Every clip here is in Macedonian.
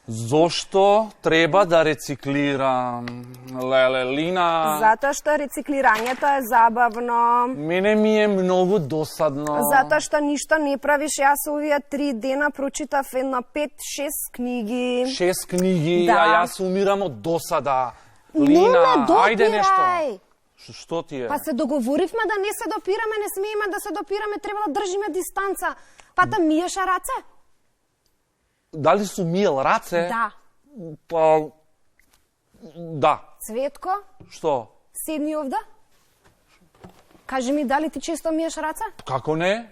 Зошто треба да рециклирам? Леле, Лина... Затоа што рециклирањето е забавно. Мене ми е многу досадно. Затоа што ништо не правиш. Јас овие 3 дена прочитав едно 5-6 книги. 6 книги, Да. а јас умирам од досада. Не Лина, ме ајде нешто. допирај. Што ти е? Па се договоривме да не се допираме, не смееме да се допираме, треба да држиме дистанца. Па да миеш раце? Дали сум миел раце? Да. Па... Да. Цветко, Што? седни овде. Кажи ми дали ти често миеш раце? Како не?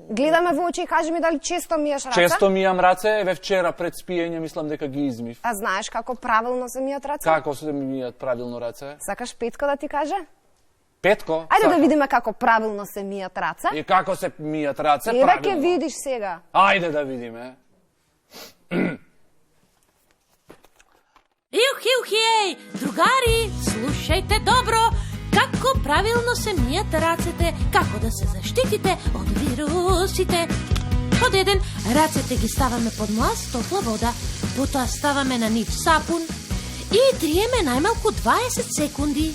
Гледаме во очи и кажи ми дали често миеш раце? Често мијам раце, еве вчера пред спиење мислам дека ги измив. А знаеш како правилно се мијат раце? Како се мијат правилно раце? Сакаш Петко да ти каже? Петко? Ајде да Сакам. видиме како правилно се мијат раце. И како се мијат раце Еве правилно? ќе видиш сега. Ајде да видиме. Ей, другари, слушајте добро, како правилно се мијат рацете, како да се заштитите од вирусите. Под 1, рацете ги ставаме под млаз, топла вода, потоа ставаме на нив сапун и триеме најмалку 20 секунди.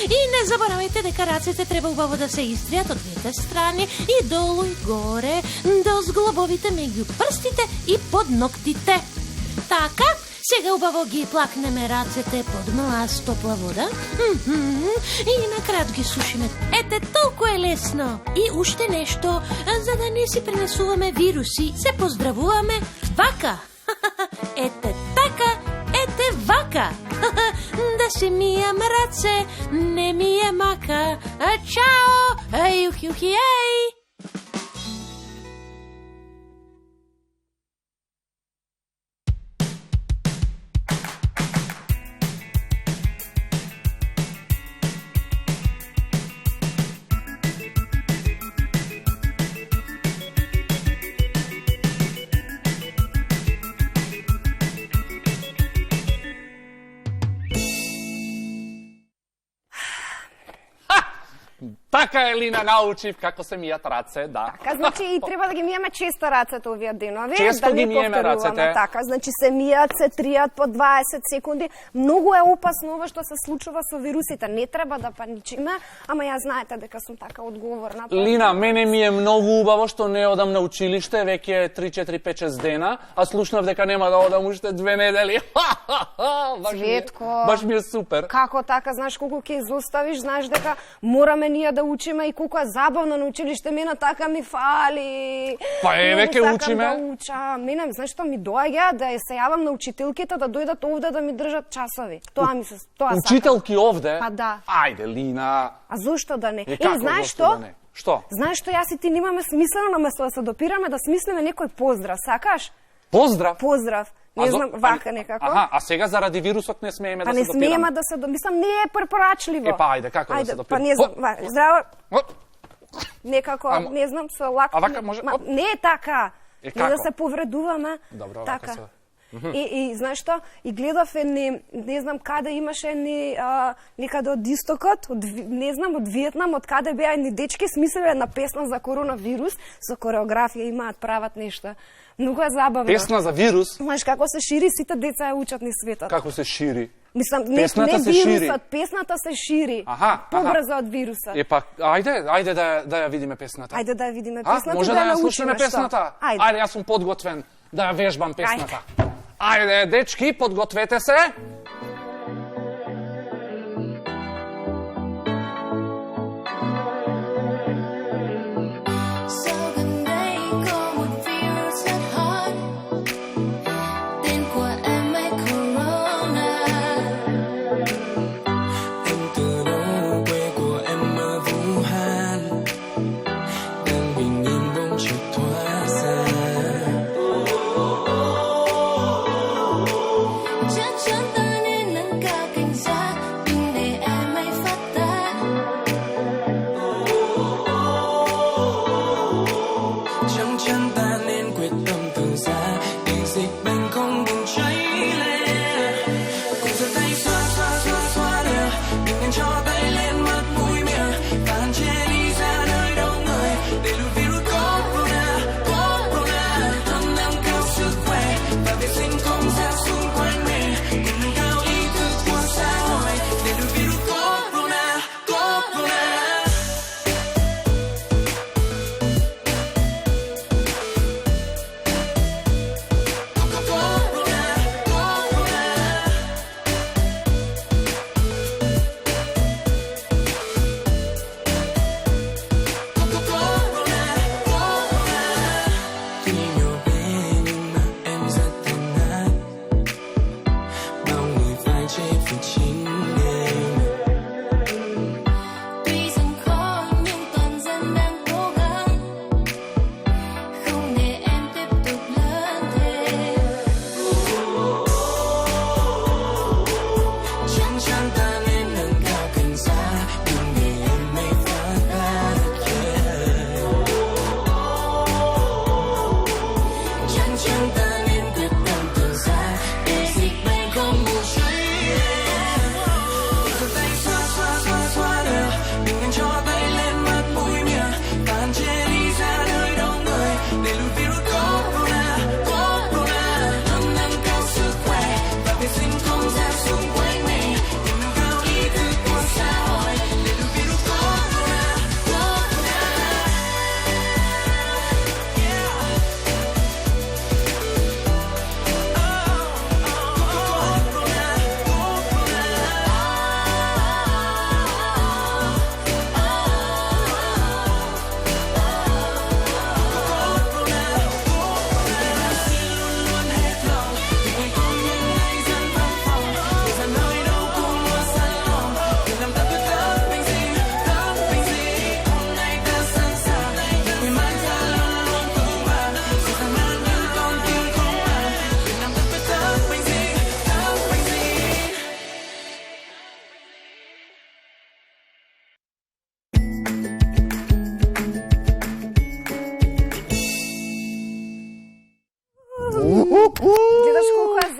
И не заборавајте дека рацете треба убаво да се истријат од двете страни и долу и горе, до зглобовите меѓу прстите и под ноктите. Така, сега убаво ги плакнеме рацете под млаз топла вода. И накрај ги сушиме. Ете, толку е лесно. И уште нешто, за да не си пренесуваме вируси, се поздравуваме вака. Ете така, ете вака. Да се мијам раце, не ми е мака. Чао, ей. Така Елина научив како се мијат раце, да. Така, значи и треба да ги миеме често рацете овие денови, Често да не ги миеме повторуваме. рацете. Така, значи се мијат, се тријат по 20 секунди. Многу е опасно ова што се случува со вирусите. Не треба да паничиме, ама ја знаете дека сум така одговорна. Лина, мене ми е многу убаво што не одам на училиште, веќе 3-4-5-6 дена, а слушнав дека нема да одам уште 2 недели. Цветко. Баш ми е супер. Како така, знаеш колку ќе изоставиш, знаеш дека мораме ние да учиме и колку е забавно на училиште, мене така ми фали. Па еве ќе учиме. Да учам. Мене, знаеш што ми доаѓа да се јавам на учителките да дојдат овде да ми држат часови. Тоа ми се, тоа сакам. Учителки овде? Па да. Ајде, Лина. А зошто да не? Како знаеш зошто што? да не? Што? Знаеш што, јас и ти немаме смислено наместо да се допираме да смислиме некој поздрав, сакаш? Поздрав. Поздрав. Не знам, вака некако. Аха, а сега заради вирусот не смееме Па да не се допираме. смееме да се мислам, не е препорачливо. Па ајде, како да се Па допираме? не знам, здраво, О, некако, не знам, со лакти. А вака може- оп. Не е така. Е, Не да како? се повредуваме. Добро, така. вака се. И знаеш што? И гледав едни, не знам каде имаше едни, некаде од истокот, не знам, од Виетнам, од каде беа едни дечки, смислиле една песна за коронавирус, со кореографија имаат, прават нешта. Многу е забавно. Песна за вирус? Знаеш како се шири, сите деца ја учат низ светот. Како се шири? Мислам, не Песната се вирусот, шири. песната се шири. Аха, Побрзо од вирусот. Па, ајде да ја видиме песната. Ајде да ја видиме А, песната, може да да ја ја научиме слушаме што. песната? Ајде. Јас сум подготвен да ја вежбам песната. Ајде, дечки, подгответе се. Chân chân ta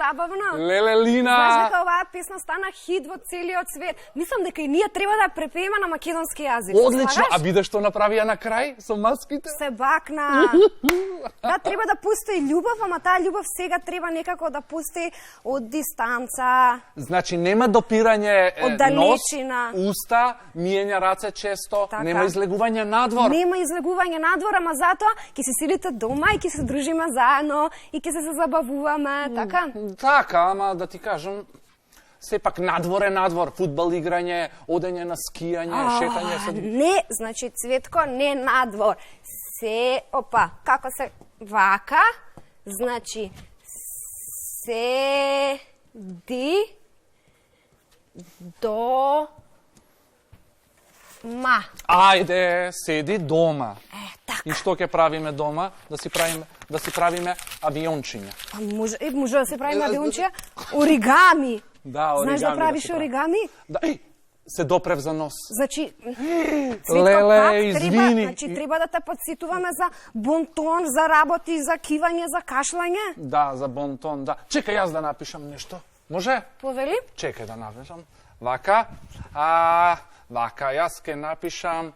забавно. Леле, Лина! Знаеш дека оваа песна стана хит во целиот свет. Мислам дека и ние треба да ја препееме на македонски јазик. Одлично, а видиш што направија на крај со маските? Се бакна. Да, треба да постои љубов, ама таа љубов сега треба некако да постои од дистанца. Значи нема допирање Од нос, далечина. уста, миење раце често, Така. нема излегување надвор. Нема излегување надвор, ама затоа ќе се сидите дома и ќе се дружиме заедно и ќе се забавуваме, така? Така, ама да ти кажам, сепак надвор е надвор, фудбал играње, одење на скијање, шетање со... Не, значи Цветко, не надвор. Опа, како се вака, значи седи дома. Ајде, седи дома. Така. И што ќе правиме дома? Да си правиме авиончиња. Па може да се правиме авиончија? Оригами. Да, оригами. Знаеш да правиш оригами? Да, се допрев за нос. Значи, Леле, извини. Значи, треба да те подсетуваме за бонтон, за работи, за кивање, за кашлање. Да, за бонтон, да. Чекај јас да напишам нешто. Може? Повели? Чекај да напишам. Вака, јас ќе напишам...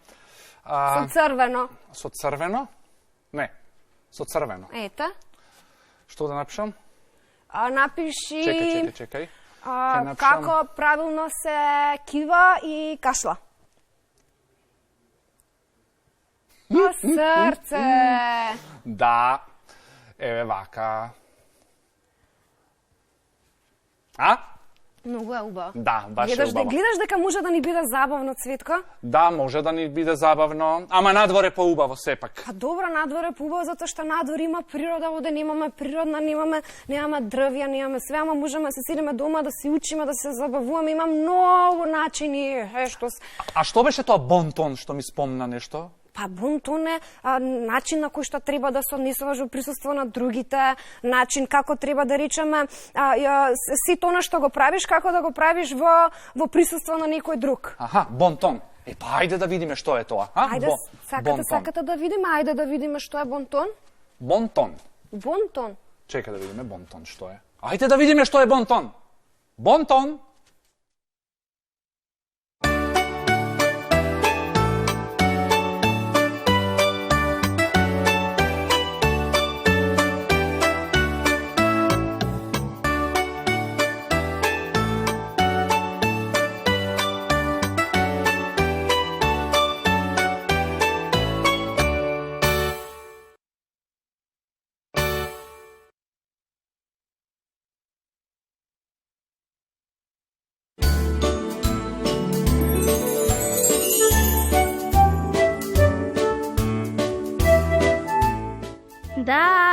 Со црвено. Со црвено? Не, со црвено. Ета. Што да напишам? Напиши... Чекај. Како правилно се кива и кашла. Срце. Да, еве вака. Многу е убаво. Да, баш е убаво. Гледаш дека може да ни биде забавно, Цветко? Да, може да ни биде забавно, ама надвор е поубаво сепак. Па добро, надвор е поубаво затоа што надвор има природа, овде немаме природна, немаме дрвја, немаме све, ама можеме да се седиме дома, да си учиме, да се забавуваме, има многу начини, А што беше тоа бонтон што ми спомна нешто? Па бонтон е начин на кој што треба да се однесуваш во присуство на другите, начин како треба да речеме сето она што го правиш, како да го правиш во присуство на некој друг. Аха, бонтон. Па ајде да видиме што е тоа, Ајде, сакате да видиме, ајде да видиме што е бонтон. Бонтон. Бонтон. Чекај да видиме бонтон што е. Ајде да видиме што е бонтон. Бонтон.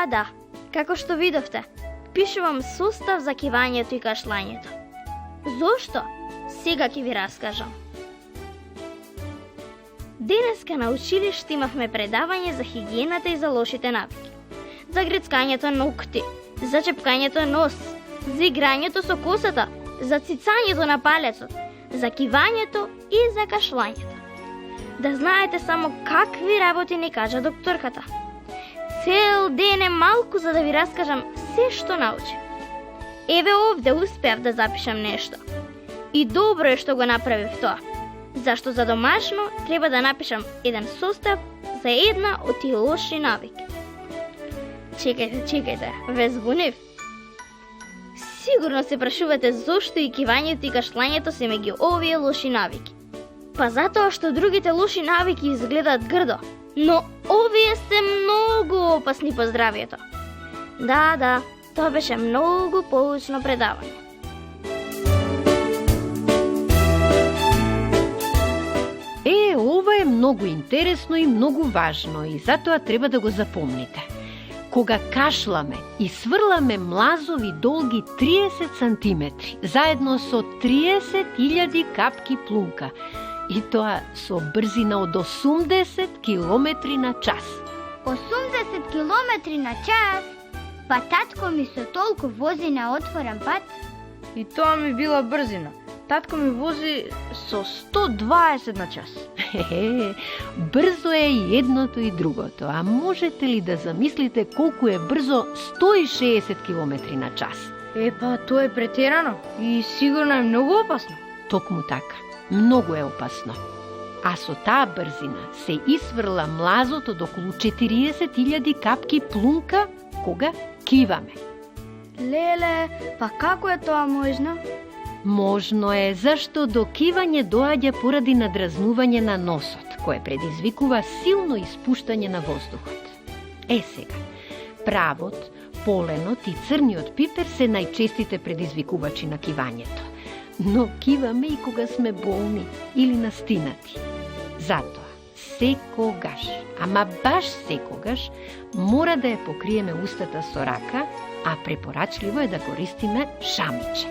Да, како што видовте, пишувам сустав за кивањето и кашлањето. Зошто? Сега ќе ви раскажам. Денеска на училиште имавме предавање за хигиената и за лошите навики. За грицкањето ногти, за чепкањето нос, за играњето со косата, за цицањето на палецот, за кивањето и за кашлањето. Да знаете само какви работи ни кажа докторката. Цел ден е малку за да ви раскажам се што научи. Еве овде успеав да запишам нешто. И добро е што го направив тоа. Зашто за домашно треба да напишам еден состав за една од тие лоши навики. Чекајте, ве збунив. Сигурно се прашувате зошто и кивањето и кашлањето се меѓу овие лоши навики. Па затоа што другите лоши навики изгледаат грдо, но овие се многу опасни по здравието. Да, тоа беше многу поучно предавање. Ова е многу интересно и многу важно и затоа треба да го запомните. Кога кашламе и сврламе млазови долги 30 сантиметри, заедно со 30.000 капки плунка, и тоа со брзина од 80 километри на час. 80 километри на час? Па татко ми со толку вози на отворен пат? И тоа ми била брзина. Татко ми вози со 120 на час. Брзо е и едното и другото, а можете ли да замислите колку е брзо 160 км на час? Па, тоа е претерано и сигурно е многу опасно. Токму така, многу е опасно. А со таа брзина се исврла млазот од околу 40.000 капки плунка кога киваме. Леле, па како е тоа можно? Можно е, зашто до кивање доаѓа поради надразнување на носот, кое предизвикува силно испуштање на воздухот. Сега, правот, поленот и црниот пипер се најчестите предизвикувачи на кивањето. Но киваме и кога сме болни или настинати. Затоа, секогаш, ама баш секогаш, мора да ја покриеме устата со рака, а препорачливо е да користиме шамиче.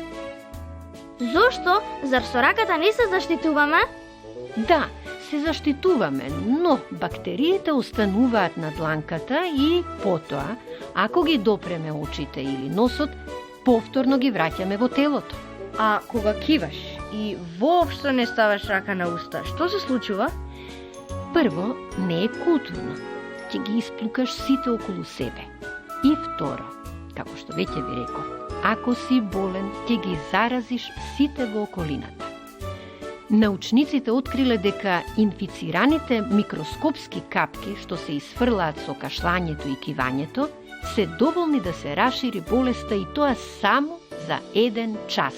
Зошто? Зар со раката не се заштитуваме? Да, се заштитуваме, но бактериите остануваат на дланката и потоа, ако ги допреме очите или носот, повторно ги враќаме во телото. А кога киваш и воопшто не ставаш рака на уста, што се случува? Прво, не е културно. Ќе ги исплукаш сите околу себе. И второ, како што веќе ви реков, ако си болен, ќе ги заразиш сите во околината. Научниците откриле дека инфицираните микроскопски капки што се исфрлаат со кашлањето и кивањето се доволни да се расшири болеста и тоа само за 1 час.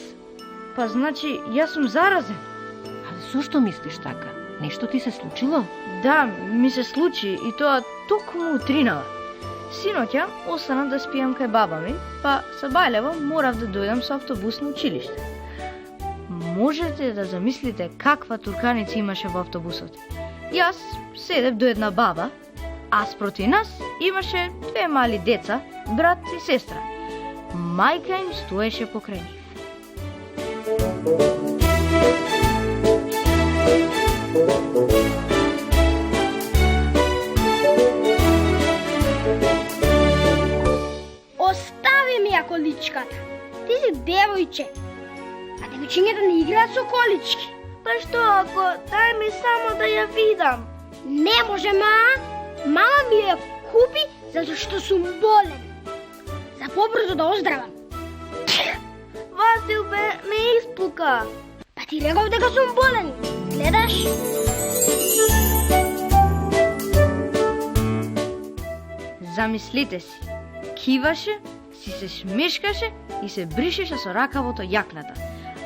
Па значи, јас сум заразен. А зошто мислиш така? Нешто ти се случило? Да, ми се случи и тоа токму утринава. Синоќа остана да спијам кај баба ми, па са бајлево морав да дојдам со автобус на училиште. Можете да замислите каква турканица имаше во автобусот. Јас седев до една баба, а спроти нас имаше 2 мали деца, брат и сестра. Мајка им стоеше покрај нив. Остави ми ја количката. Ти си девојче. А девојчињата не играат со колички. Па што ако дај ми само да ја видам? Не може, мама ми ја купи затоа што сум болен. За побрзо да оздравам. Васил ме испука. Па ти реков дека сум болен. Гледаш? Замислите си. Киваше, си се шмешкаше и се бришеше со ракавото јакната,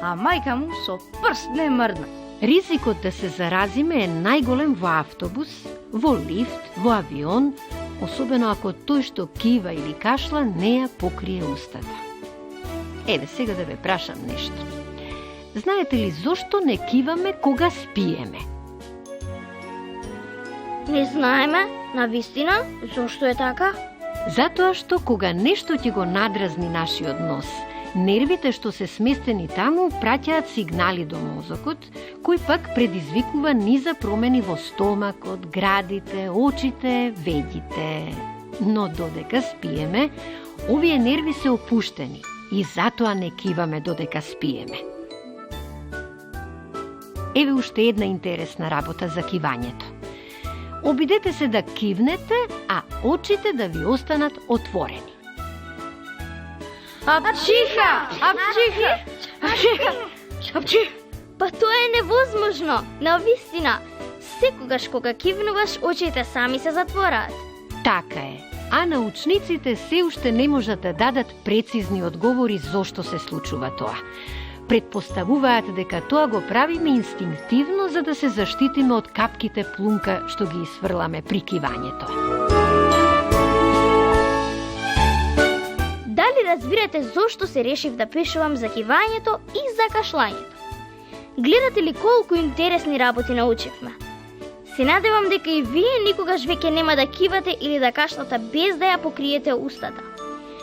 а мајка му со прст не мрдна. Ризикот да се заразиме е најголем во автобус, во лифт, во авион, особено ако тој што кива или кашла не ја покрие устата. Еве сега да ве прашам нешто. Знаете ли зошто не киваме кога спиеме? Не знаеме, навистина, зошто е така? Затоа што кога нешто ќе го надразни нашиот нос, нервите што се сместени таму праќаат сигнали до мозокот, кој пак предизвикува низа промени во стомакот, градите, очите, вегите. Но додека спиеме, овие нерви се опуштени и затоа не киваме додека спиеме. Еве уште една интересна работа за кивањето. Обидете се да кивнете, а очите да ви останат отворени. Апчиха! Апчиха! Апчиха! Па тоа е невозможно, навистина. Секогаш кога кивнуваш, очите сами се затвораат. Така е, а научниците се уште не можат да дадат прецизни одговори зошто се случува тоа. Предпоставуваат дека тоа го правиме инстинктивно за да се заштитиме од капките плунка што ги исфрламе при кивањето. Дали разбирате зошто се решив да пишувам за кивањето и за кашлањето? Гледате ли колку интересни работи научивме? Се надевам дека и вие никогаш веќе нема да кивате или да кашлате без да ја покриете устата.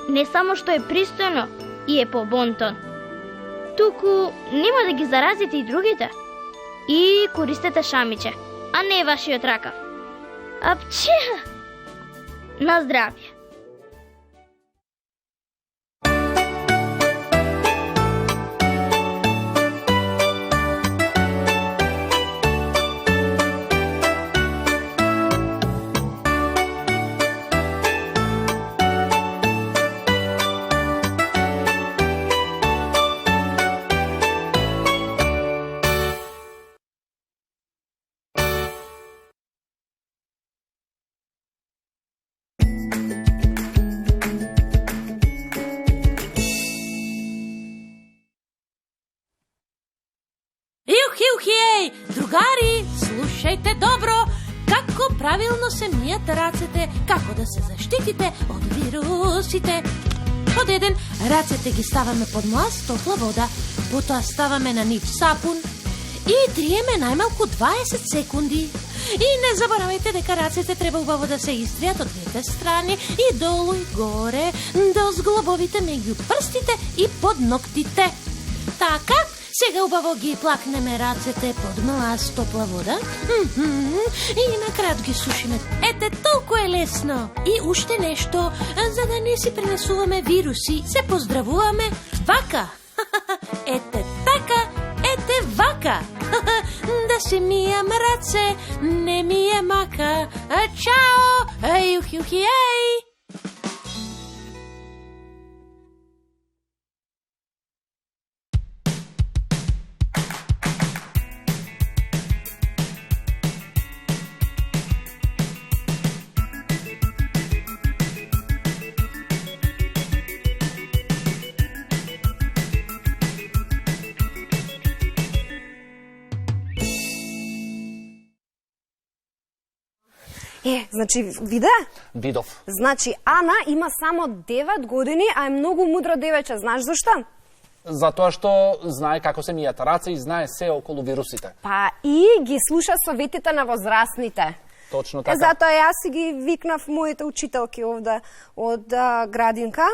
Не само што е пристојно и е по бонтон, туку нема да ги заразите и другите. И користете шамиче, а не вашиот ракав. Апче! На здравје! слушајте добро како правилно се мијат рацете, како да се заштитите од вирусите. Под 1, рацете ги ставаме под млаз, топла вода, потоа ставаме на нив сапун и триеме најмалку 20 секунди. И не заборавајте дека рацете треба убаво да се истријат од двете страни и долу и горе, до зглобовите меѓу прстите и под ноктите. Така, сега убаво ги плакнеме рацете под млаз, топла вода и накрат ги сушиме. Ете, толку е лесно. И уште нешто, за да не си пренесуваме вируси, се поздравуваме вака. Ете така, ете вака. Да се мијам раце, не ми е мака. Чао, јухи, еј. Значи, виде? Видов. Значи, Ана има само 9 години, а е многу мудро девече. Знаеш зашто? Затоа што знае како се мијат раце и знае се околу вирусите. Па и ги слуша советите на возрастните. Точно така. Затоа јас си ги викнав моите учителки овде од градинка,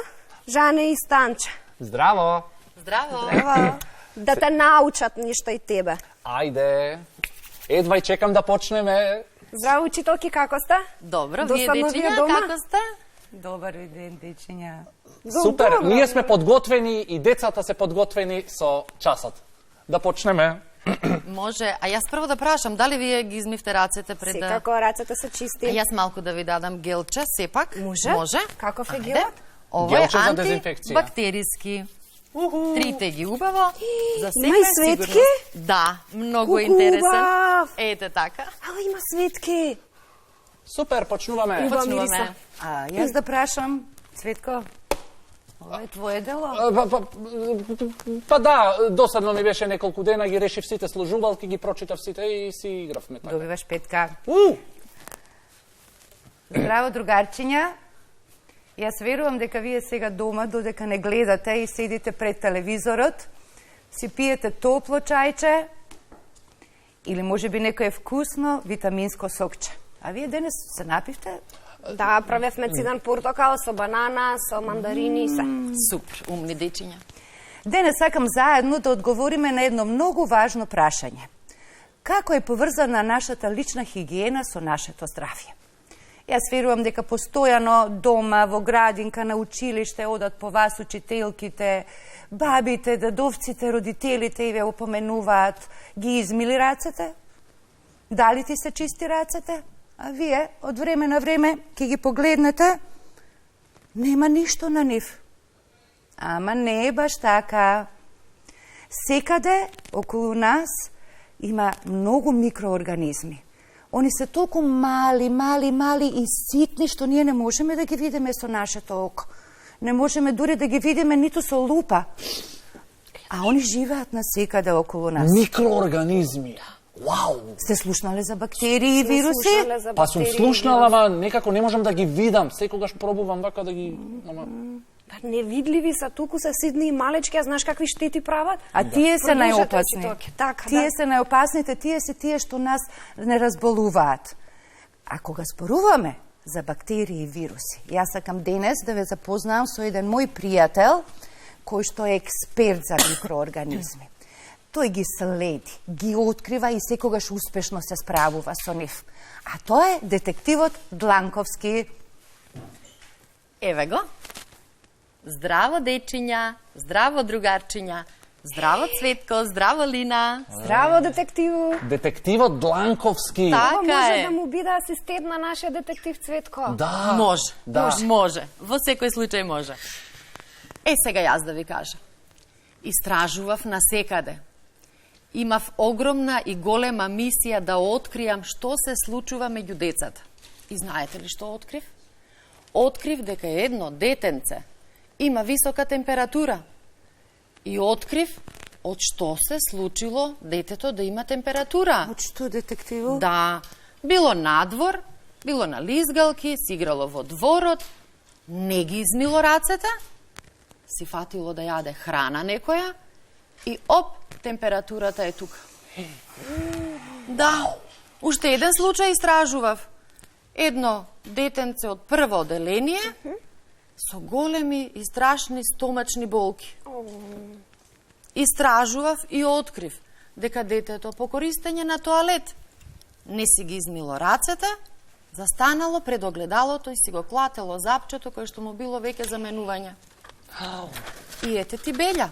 Жане и Станче. Здраво! Ева, да те научат нешто и тебе. Ајде. Едвај чекам да почнеме. Здраво, учителки, како сте? Добро, Досадно вие ви е дечиња, дома? како сте? Добар ден, дечиња. Супер, Добро. ние сме подготвени и децата се подготвени со часот. Да почнеме. Може, а јас прво да прашам, дали вие ги измивте рацете пред да... Секако рацете се чисти. А јас малку да ви дадам гелче, сепак. Може? Може. Каков е Ајде. гелот? Ово е Гелче за дезинфекција. антибактериски. Трите ги убаво. За Има себе и светки? сигурност. Да, многу Колку интересен. убав. Ете така. Ало, има светки. Супер, почнуваме. Уба Почнуваме. мириса. А, јас да прашам, Цветко, ова е твое дело? Па да, досадно ми беше неколку дена, ги решив сите сложувалки, ги прочитав сите и си игравме така. Добиваш петка. У! Здраво, другарчиња. Јас верувам дека вие сега дома, додека не гледате и седите пред телевизорот, си пиете топло чајче или може би некое вкусно витаминско сокче. А вие денес се напивте? Да, правевме циден портокал со банана, со мандарини и се. Супер, умни дечиња. Денес сакам заедно да одговориме на едно многу важно прашање. Како е поврзана нашата лична хигиена со нашето здравје? Јас верувам дека постојано дома, во градинка, на училиште одат по вас учителките, бабите, дедовците, родителите и ве опоменуваат, ги измили рацете? Дали ти се чисти рацете? А вие, од време на време, ќе ги погледнете, нема ништо на нив. Ама не е баш така. Секаде околу нас има многу микроорганизми. Они се толку мали и ситни, што ние не можеме да ги видиме со нашето око. Не можеме дури да ги видиме ниту со лупа. А они живеат насекаде околу нас. Микроорганизми. Вау! Сте слушнале за бактерии и вируси? Слушнале за Па сум бактерии и слушнала, вируси. ама некако не можам да ги видам. Секогаш пробувам вака да ги... Ама... Па невидливи се, толку се сидни и малечки, а знаеш какви штети прават? А тие се Продолжете, најопасни. учителки. Така, Тие да. се најопасните, тие се тие што нас не разболуваат. А кога споруваме за бактерии и вируси, јас сакам денес да ве запознам со еден мој пријател, кој што е експерт за микроорганизми. Тој ги следи, ги открива и секогаш успешно се справува со нив. А тоа е детективот Дланковски. Еве го. Здраво, дечиња, здраво, другарчиња, здраво, Цветко, здраво, Лина. Здраво, детективу. Детективот Дланковски. Така Ова може е. да му биде асистент на нашиот детектив Цветко. Да. Може, Да. може. Во секој случај може. Сега јас да ви кажам. Истражував насекаде. Имав огромна и голема мисија да откријам што се случува меѓу децата. И знаете ли што открив? Открив дека едно детенце има висока температура. И открив од што се случило детето да има температура. Од што, детективу? Да, било надвор, било на лизгалки, си играло во дворот, не ги измило рацете, си фатило да јаде храна некоја и оп, температурата е тука. Да, уште еден случај истражував. Едно детенце од прво оделение со големи и страшни стомачни болки. Истражував и открив дека детето по користење на тоалет не си ги измило рацете, застанало пред огледалото и си го клатело запчето кое што му било веќе заменување. И ете ти белја.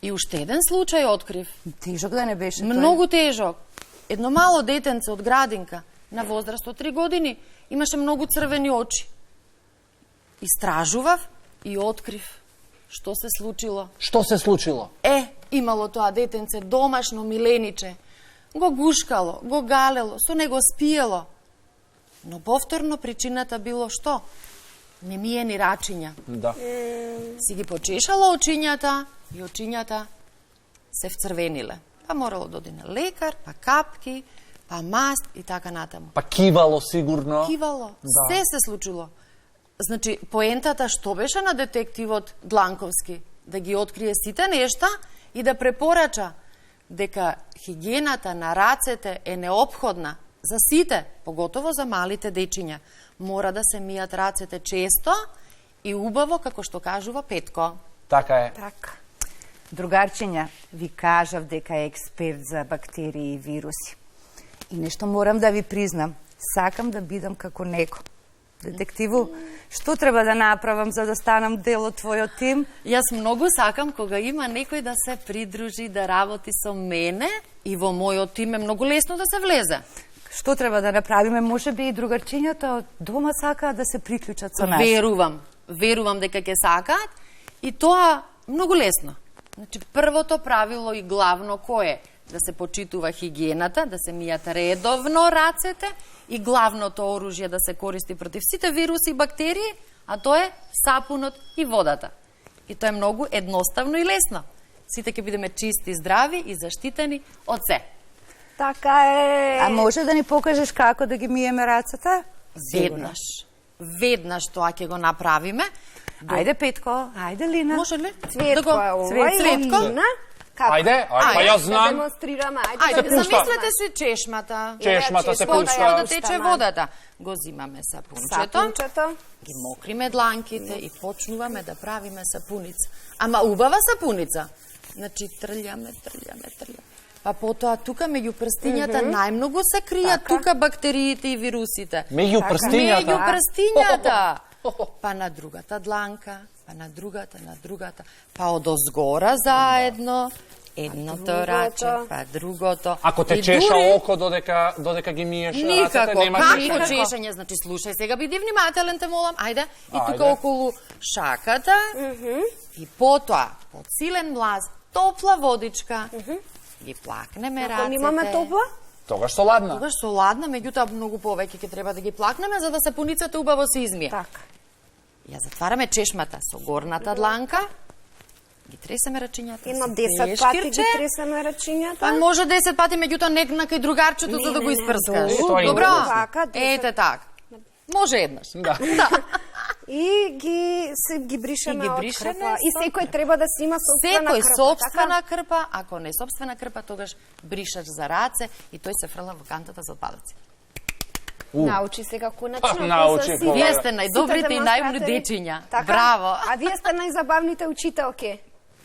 И уште еден случај открив. Тежок да не беше тој? Многу тежок. Едно мало детенце од градинка на возраст од 3 години имаше многу црвени очи. Истражував и открив што се случило. Што се случило? Имало тоа детенце домашно милениче. Го гушкало, го галело, со него спиело. Но повторно причината било што? Немиени рачиња. Да. Си ги почешало очињата и очињата се вцрвениле. Па морало да оди на лекар, па капки, па маст и така натаму. Па кивало сигурно. Кивало. Да. Се се случило. Значи, поентата што беше на детективот Дланковски? Да ги открие сите нешта и да препорача дека хигиената на рацете е неопходна за сите, поготово за малите дечиња. Мора да се мијат рацете често и убаво, како што кажува Петко. Така е. Така. Другарчиња, ви кажав дека е експерт за бактерии и вируси. И нешто морам да ви признам. Сакам да бидам како него. Детективу, што треба да направам за да станам дел од твојот тим? Јас многу сакам кога има некој да се придружи, да работи со мене и во мојот тим е многу лесно да се влезе. Што треба да направиме? Може би и другарчињата од дома сакаат да се приклучат со нас. Верувам дека ќе сакаат и тоа многу лесно. Значи, првото правило и главно кое е? Да се почитува хигиената, да се мијат редовно рацете и главното оружје да се користи против сите вируси и бактерии, а тоа е сапунот и водата. И тоа е многу едноставно и лесно. Сите ќе бидеме чисти, здрави и заштитени од се. Така е. А може да ни покажеш како да ги миеме рацете? Веднаш тоа ќе го направиме. Ајде, Петко, ајде, Лина. Може ли? Цветко е ова и Цветко? Лина. Како? Ајде, па јас Да знам. демонстрираме, Ајде, пушта. замислете си чешмата. Чешмата се Од пушта. што да тече водата. Го зимаме сапунчето, Сапунчето. ги мокриме дланките и почнуваме да правиме сапуница. Ама убава сапуница. Значи, трљаме. Па потоа тука меѓу прстињата најмногу се кријат тука бактериите и вирусите. Меѓу прстињата. Меѓу прстињата. Па на другата дланка, па на другата, па од озгора заедно, едното раче, па другото. Ако те И чеша дури- око додека ги миеш рацете, Никако, нема како чешање. чешање, значи слушај, сега биди внимателен, те молам, ајде, и тука Ајде. околу шаката, и потоа, под силен млаз, топла водичка, ги плакнеме Ако рацете. немаме топла? Тогаш со ладна. Тогаш со ладна, меѓутоа многу повеќе ќе треба да ги плакнеме, за да сапуницата убаво се измие. Така. Ја затвараме чешмата со горната дланка, ги тресеме рачињата. Едно со 10 пати ги пешкирче, тресеме рачињата. Па може 10 пати, меѓутоа не на кај другарчето за да го испрскаш. Тоа е Добро? интересно. Така, 10. Ете така. Може еднаш. Да. И ги бришеме од крпа. И секој треба да си има собствена Секој крпа. собствена така? крпа, ако не собствена крпа, тогаш бришаш за раце и тој се фрла во кантата за отпадоци. Научи сега конечно. научи, после повеќе. Вие сте најдобрите и најумни демонстратори. дечиња. Така? Браво. А вие сте најзабавните учителки.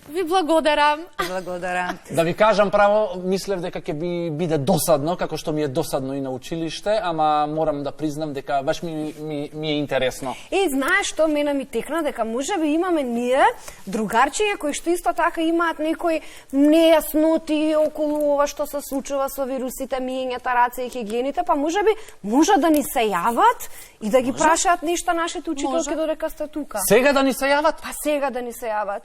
Ви благодарам. Благодарам. Да ви кажам право, мислев дека ќе биде досадно, како што ми е досадно и на училиште, ама морам да признам дека баш ми е интересно. Знаеш што мене ми текна дека можеби имаме ние другарчиња кои што исто така имаат некои нејасноти околу ова што се случува со вирусите, миењата раце и хигиените, па можеби може да ни се јават и да ги прашаат нешта нашите учителки додека сте тука. Сега да ни се јават? Па сега да ни се јават.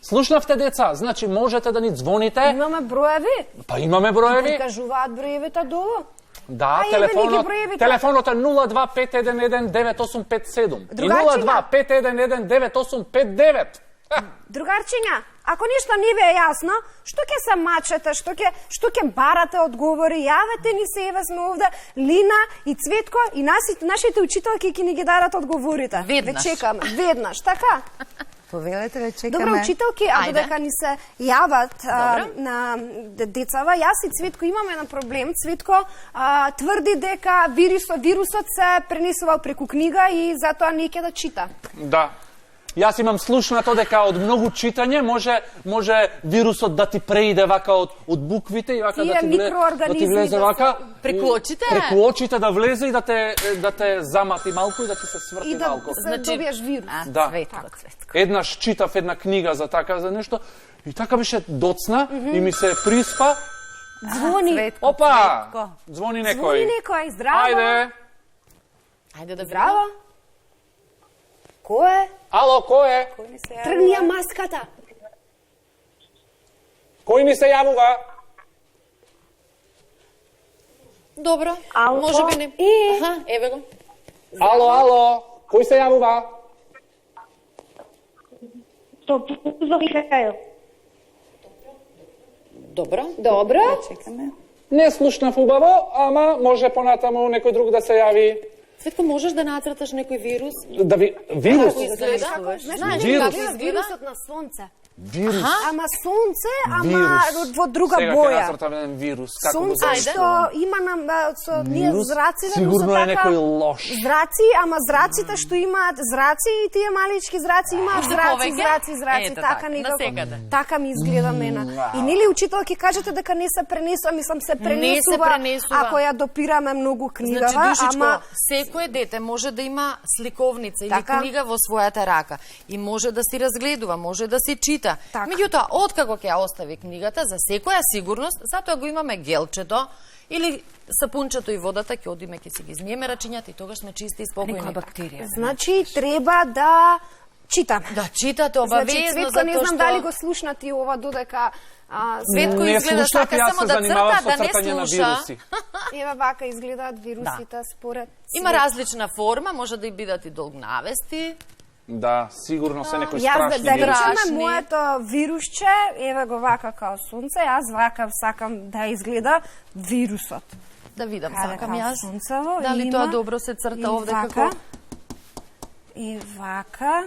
Слушнавте деца, значи можете да ни звоните. Имаме броеви. Па имаме броеви. Кажуваат броевите долу. Да, Ајде, бе, ни ги телефонот, броевите. телефонот е 025119857 и Другарчиња. 025119859. Другарчиња, Ако нешто не ви е јасно, што ќе се мачете, што ќе барате одговори, јавете ни се, еве сме овде, Лина и Цветко и нашите учителки ќе ни ги дадат одговорите. Веднаш. Ве чекаме, веднаш, така? Повелете, ве чекаме. Добро, учителки, а Ајде. додека ни се јават на децава, јас и Цветко имаме еден проблем. Цветко тврди дека вирусот се пренесувал преку книга и затоа не ќе да чита. Да. Јас имам слушнато дека од многу читање може вирусот да ти преиде вака од буквите и вака Тие да ти микроорганизми влезе да вака Преку очите? преку очите да влезе и да те замати малку и да ти се сврти И да малку. се добиеш вирус. Да. Цветко. Еднаш читав една книга за нешто и така беше доцна и ми се приспа. Звони. Опа! Звони некој. Звони некој, здраво. Ајде. Ајде да Здраво. Кој е? Ало, кој е? Тргни ја маската. Кој ми се јавува? Добро. Ало? Може би не. Е. Аха, еве го. Ало, кој се јавува? Топузов Михаил. Добро. Добро. Чекаме. Не слушнав убаво, ама може понатаму некој друг да се јави. Цветко, можеш да нацрташ некој вирус? Да ви вирус. Како изгледа? Знаеш Вирус. како изгледа вирусот на сонце? Вирус. Ама сонце, ама Вирус. во друга Сега ќе боја. нацртам еден вирус. Како го Сонце зовеш? што има нам со ние Вирус? зраците, Сигурно но е со така некој лош. Зраци, ама зраците што имаат зраци и тие малички зраци имаат Уште зраци, повеќе? зраци, Ете така така, некако. насекаде. Така ми изгледа мене. И нели учителки кажете дека не се пренесува, мислам се пренесува, пренесува. ако ја допираме многу книгава, Значи, душичко, ама секое дете може да има сликовница или Така. книга во својата рака и може да си разгледува, може да си чита. Така. Меѓутоа, откако ќе ја остави книгата, за секоја сигурност, затоа го имаме гелчето или сапунчето и водата, ќе одиме, ќе си ги измиеме рачињата и тогаш сме чисти и спокојни. Некоја бактерија. значи треба да читаме. Да читате Значи, обавезно, Цветко, не затоа знам што... дали го слушнати ова додека Цветко Не изгледа слушнав, сака јас само се да занимавам црта, со да не цртање на слуша. вируси. еве вака изгледаат вирусите според Има Цветко. различна форма, може да и бидат и долгнавести. Да, сигурно се некои Јас страшни да вируси. речеме Страшни. моето вирусче, еве го вака као сонце, јас вака сакам да изгледа вирусот. Да видам, Каде сакам као јас. сонцево, Дали има, тоа добро се црта и овде вака, како... И вака.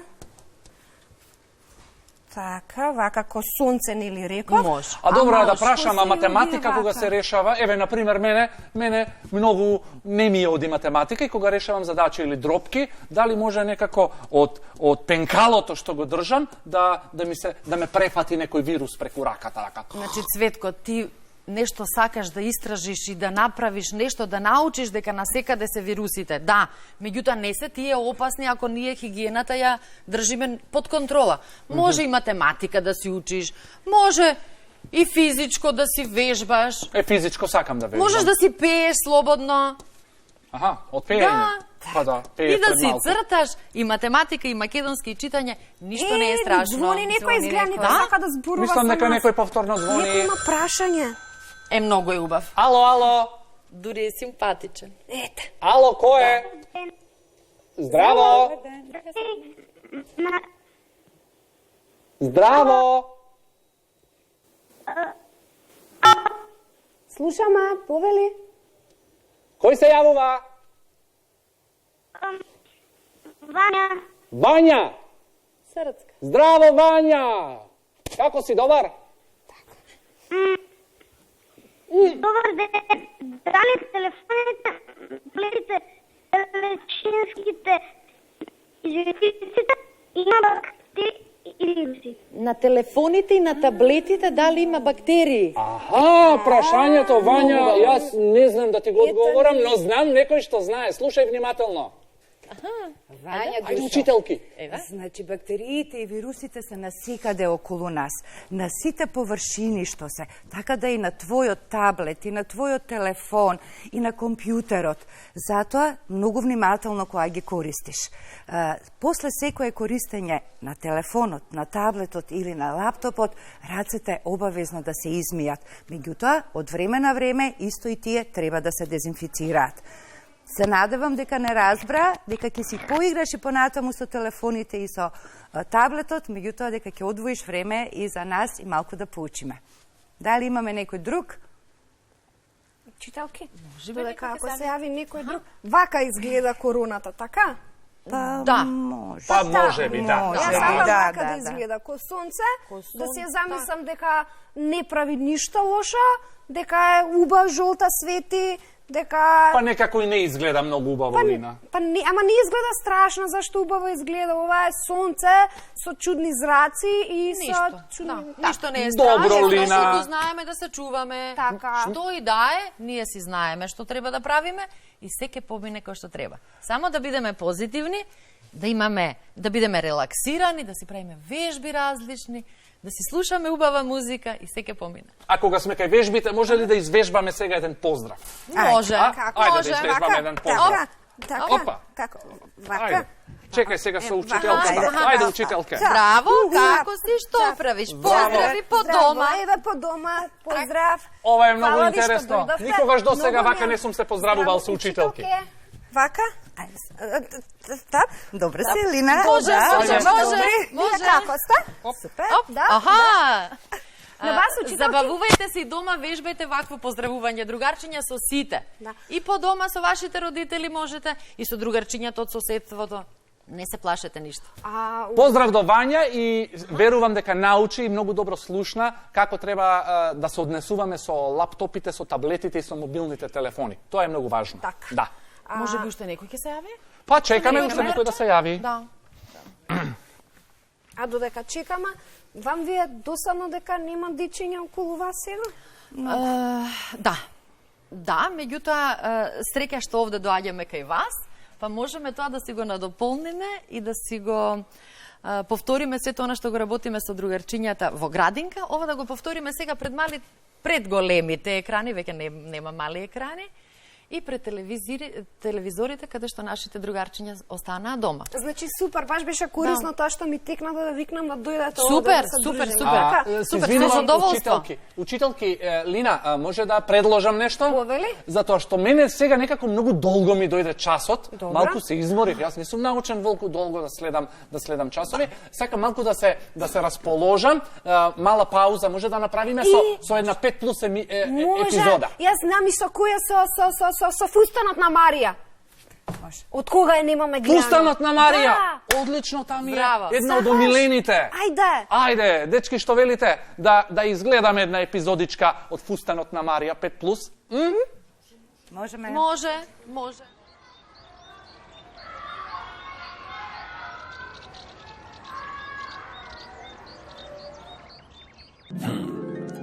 Така, вака ко сонце нели реков. Може. А добро Ама, да што прашам, а се математика оди кога вака? се решава, еве на пример мене многу не ми оди математика и кога решавам задачи или дропки, дали може некако од пенкалото што го држам да ме префати некој вирус преку раката рака. Значи, Цветко, ти нешто сакаш да истражиш и да направиш нешто, да научиш дека насекаде се вирусите. Да, меѓутоа не се тие опасни ако ние хигиената ја држиме под контрола. Може и математика да си учиш, може и физичко да си вежбаш, Физичко сакам да вежбам. можеш да си пееш слободно. Аха, од пеење. Да. Па да, пее И да пред си малку. црташ, и математика, и македонски, и читање, ништо не е страшно. Звони некој изгледа, некој Да? сака да зборува Мислам со дека нас. некој повторно звони. Некој има прашање. Е, многу е убав. Ало. Дури е симпатичен. Ете. Ало, кој е? Здраво. Здраво. Слушаме, повели. Кој се јавува? Вања. Вања. Срцка. Здраво, Вања. Како си, добар? Добар ден. Дали телефоните, телечинските живиците има бактерии или вируси? На телефоните и на таблетите дали има бактерии? Аха, прашањето, Вања, јас не знам да ти го одговорам, но знам некој што знае. Слушај внимателно. Вања, Ајде, учителки. Значи, бактериите и вирусите се насекаде околу нас, на сите површини што се, така да и на твојот таблет, и на твојот телефон, и на компјутерот. Затоа, многу внимателно кога ги користиш. После секое користење на телефонот, на таблетот или на лаптопот, рацете обавезно да се измијат. Меѓутоа, од време на време, исто и тие треба да се дезинфицираат. Се надевам дека не разбра, дека ќе си поиграш и понатаму со телефоните и со таблетот, меѓутоа дека ќе одвоиш време и за нас и малку да поучиме. Дали имаме некој друг? Читалки? Додека ако се яви некој друг, вака изгледа короната, така? Да. Може. Па може би, да. Јас сакам вака да изгледа ко сонце, да си ја замислам дека не прави ништо лошо, дека е убав, жолта свети, дека... Па некако и не изгледа многу убаво, Лина. Ама не изгледа страшно, зашто убаво изгледа. Ова е сонце со чудни зраци и со чудни... Ништо не е Добро, страшно, Лина. што знаеме да се чуваме. Така. Што и да е, ние си знаеме што треба да правиме и секе помине кој што треба. Само да бидеме позитивни, да бидеме релаксирани, да си правиме вежби различни, да си слушаме убава музика и секе помине. А кога сме кај вежбите, може ли да извежбаме сега еден поздрав? Може. Ајде да извежбаме еден поздрав. Така, Опа. како? Ајде. Вака? Чекај сега со учителката. Ајде, учителка. Браво, како си, што правиш? Поздрави по дома. Еве по дома, поздрав. Ова е многу Фала ви што интересно. дојдовте. Никогаш до сега Многу вака ми е не сум се поздравувал со учителки. Вака? Так, добре се, Лина. Може. Како сте? Супер, да. Аха. На вас, учителки? Забавувајте се и дома, вежбајте вакво поздравување, другарчиња со сите. Да. И по дома со вашите родители можете, и со другарчињата од соседството. Не се плашете ништо. Поздрав до Вања и верувам дека научи и многу добро слушна како треба да се однесуваме со лаптопите, со таблетите и со мобилните телефони. Тоа е многу важно. Така. Да. Може би уште некој ќе се јави? Па чекаме уште некој да се јави. Да. А додека чекаме, вам ви е досадно дека нема дечиња околу вас сега? Да, меѓутоа среќа што овде доаѓаме кај вас, па можеме тоа да си го надополниме и да си го повториме сето она што го работиме со другарчињата во градинка, ова да го повториме сега пред големите екрани, веќе нема мали екрани, и пред телевизорите каде што нашите другарчиња останаа дома. Значи супер, баш беше корисно тоа што ми текна да викнам да дојдете овде Супер, да се супер, дружиме. супер. Така? Се Супер, извинувам, со задоволство. Учителки, Лина, може да предложам нешто? Повели? Затоа што мене сега некако многу долго ми дојде часот, Добра. малку се изморив. Јас не сум научен волку долго да следам часови. Сакам малку да се расположам, мала пауза може да направиме со една 5+ епизода. Јас знам и со која со фустанот на Марија. Од кога ја немаме гледано? Фустанот на Марија. Да. Одлично, таа ми е Браво. една од Сакаш? омилените. Ајде. Дечки, што велите? Да изгледаме една епизодичка од Фустанот на Марија 5+. Можеме. Може.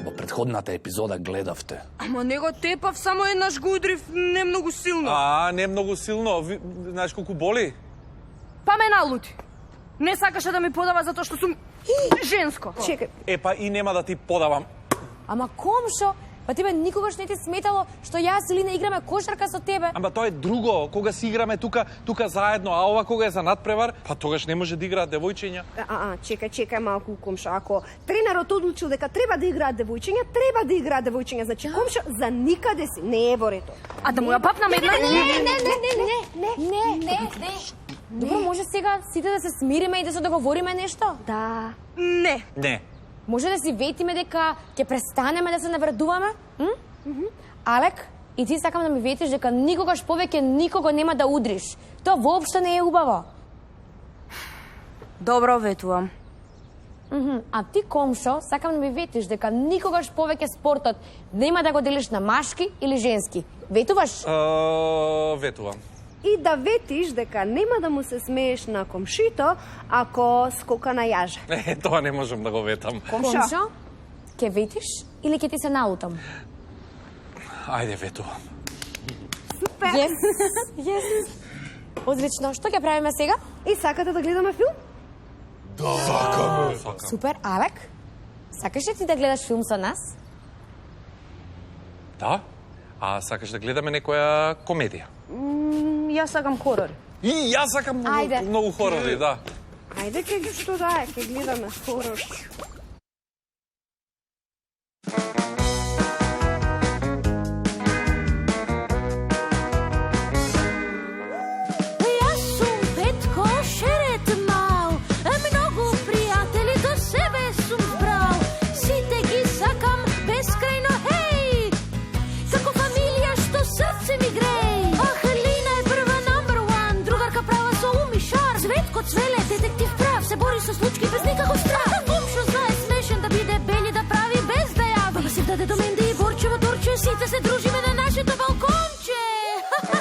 Во предходната епизода гледавте. Ама него тепав, само еднаш го удрив не многу силно. Не многу силно. Знаеш колку боли? Па ме налути. Не сакаше да ми подава затоа што сум женско. Чекај. Епа и нема да ти подавам. Ама комшо, па тебе никогаш не ти сметало што јас и Лина играме кошарка со тебе? Ама тоа е друго. Кога си играме тука заедно, а ова кога е за надпревар, па тогаш не може да играат девојчиња. Чекај малку, комшо. Ако тренерот одлучил дека треба да играат девојчиња, треба да играат девојчиња. Значи, комшо, за никаде си не е во ретот. А да му ја папнаме една... Не. Добро, може сега сите да се смириме и да се договориме нешто? Да. Не. Може да си ветиме дека ќе престанеме да се навредуваме? Алек, и ти сакам да ми ветиш дека никогаш повеќе никого нема да удриш. Тоа воопшто не е убаво. Добро, ветувам. А ти, комшо, сакам да ми ветиш дека никогаш повеќе спортот нема да го делиш на машки или женски. Ветуваш? Ветувам. И да ветиш дека нема да му се смееш на комшито ако скока на јажа. Тоа не можам да го ветам. Комшо, ќе ветиш или ќе ти се налутам? Ајде, ветувам. Супер. Yes. Одлично. Што ќе правиме сега? И сакате да гледаме филм? Сакам. Супер, Алек. Сакаш ли ти да гледаш филм со нас? Да? А сакаш да гледаме некоја комедија? Јас сакам хорор. И јас сакам многу хорори, да. Ајде, што да е, ќе гледаме хорор. Цветко Цвеле, детектив прав, се бори со случки без никаков страх. Момшо знае смешен да биде бели да прави без да јави. Баба си даде до менде и борчево торче, сите се дружиме на нашето балконче.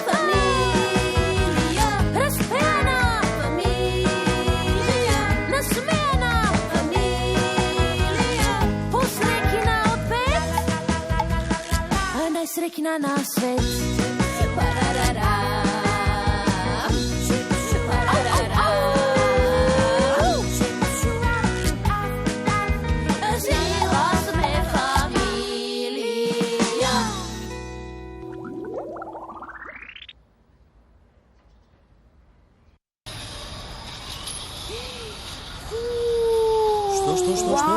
Фамилија, распеана, фамилија, насмеана, фамилија, посреќена од пет, а најсреќна на свет.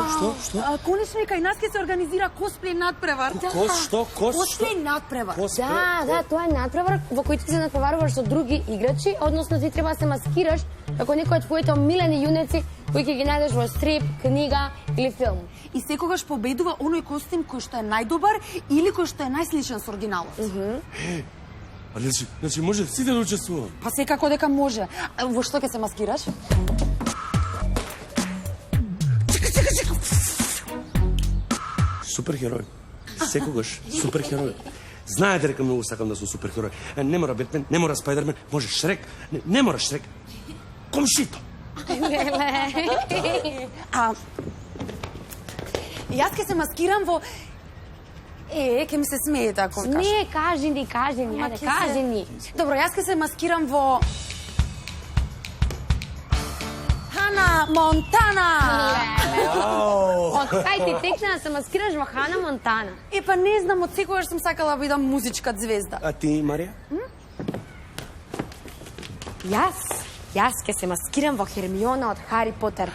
Што? Конечно, кај нас ќе се организира косплей надпревар. Косплей надпревар. Да, тоа е надпревар во кој ти се надпреваруваш со други играчи, односно ти треба да се маскираш како некој од твоите омилени јунеци кои ќе ги најдеш во стрип, книга или филм. И секогаш победува оној костим кој што е најдобар или кој што е најсличен со оригиналот. Значи може сите да учествуваме? Па секако дека може. Во што ќе се маскираш? Суперхерој. Секогаш суперхерој. Знаете дека многу сакам да сум суперхерој. Не мора Бетмен, не мора Спајдермен, може Шрек, не мора Шрек. Комшито. Јас ќе се маскирам во... ќе ми се смеете ако кажам. Не, кажи ни, ајде, кажи ни. Добро, јас ќе се маскирам во... Хана Монтана! Од кај ти текна да се маскираш во Хана Монтана? Па не знам, од секогаш сум сакала да бидам музичка звезда. А ти, Марија? Јас ќе се маскирам во Хермиона од Хари Потер.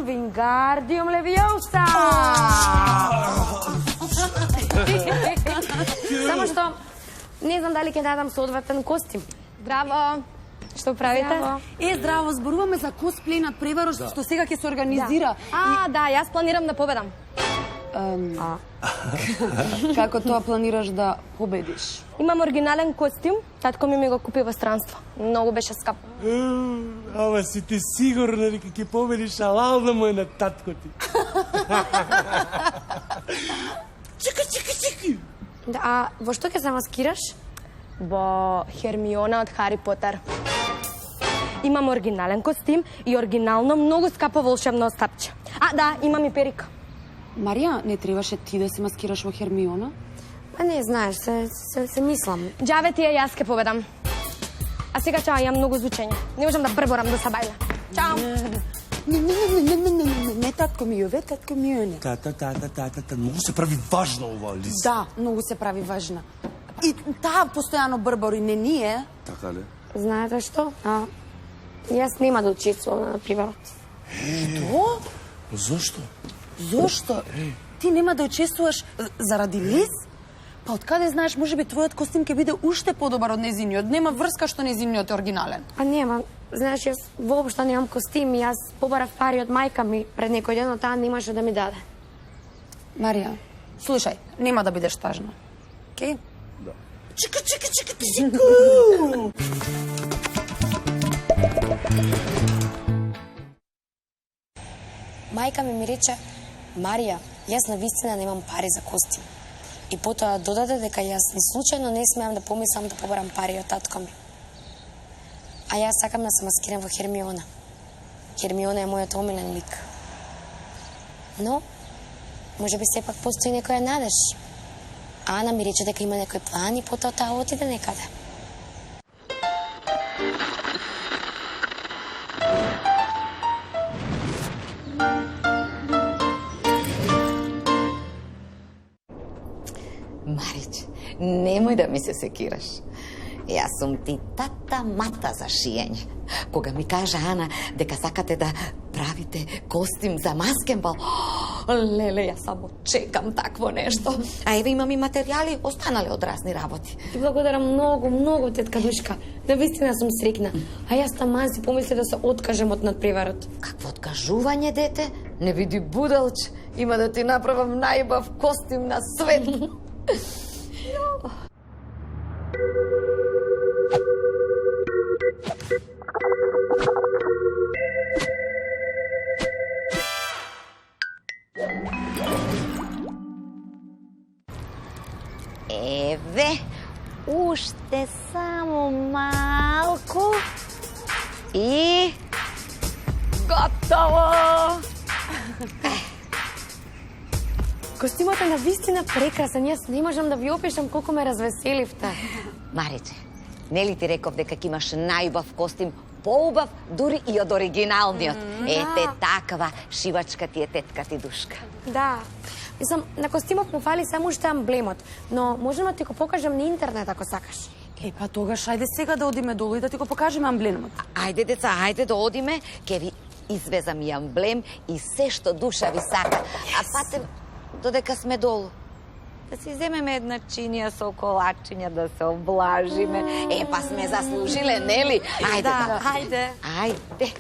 Вингардиум Левиоса! Само што не знам дали ќе дадам соодветен костим. Браво! Што правите? Здраво, зборуваме за косплей надпреварот што сега ќе се организира. Да, јас планирам да победам. Како тоа планираш да победиш? Имам оригинален костюм, татко ми го купи во странство. Многу беше скап. Ама си ти сигурна дека ќе победиш, алална му е на татко ти. Чека. А во што ќе се маскираш? Во Хермиона од Хари Потер. Имам оригинален костим и оригинално многу скапо волшебно стапче. Имам и перика. Марија, не требаше ти да се маскираш во Хермиона? Не знаеш, се мислам. Џаве ти јас ке победам. А сега чао, јам многу звучење. Не можам да брборам до сабајле. Чао. Не, татко ми јове, татко ми јоне. Тата, многу се прави важна ова лист. Да, многу се прави важна. И таа постојано брбори, не ние. Така ли? Знаете што? Јас нема да учествувам на приварот. Што? Зошто? Зошто? Ти нема да учествуваш заради Лиз? Па откаде знаеш, можеби твојот костим ќе биде уште подобар од незиниот. Нема врска што незиниот е оригинален. Нема. Знаеш, јас воопшто немам костим и јас побарав пари од мајка ми пред некој ден, но таа немаше да ми даде. Марија, слушај, нема да бидеш тажна. Океј? Да. Чека. Мајка ми рече, Марија, јас навистина немам пари за костим. И потоа додаде дека јас ни случајно не смеам да помислам да побарам пари од татко ми. А јас сакам да се маскирам во Хермиона. Хермиона е мојот омилен лик. Но, можеби сепак постои некоја надеж. Ана ми рече дека има некој план и потоа таа отиде некаде. Марич, немој да ми се секираш. Јас сум ти тата мата за шиење. Кога ми кажа Ана дека сакате да правите костим за маскенбал, леле, јас само чекам такво нешто. А еве имам и материјали останали од разни работи. Ти благодарам многу, тетка Душка. Навистина сум среќна. А јас таман си помисли да се откажем од надпреварот. Какво откажување, дете? Не види будалч. Има да ти направам најбав костим на свет. И... готово! Костимот е навистина прекрасен. Јас не можам да ви опишам колку ме развеселивте. Мариче, нели ти реков дека ќе имаш најубав костим, поубав дури и од оригиналниот. Ете таква шивачка ти е тетка ти Душка. Да. Мислам, на костимот му фали само уште амблемот, но можам да ти го покажам на интернет ако сакаш. Па тогаш ајде сега да одиме долу и да ти го покажеме амблемот. Ајде деца, ајде да одиме, ќе ви извезам и амблем и се што душа ви сака. А патем додека сме долу. Да си земеме една чинија со колачиња да се облажиме. Па сме заслужиле, нели? Ајде, да, ајде. Ајде.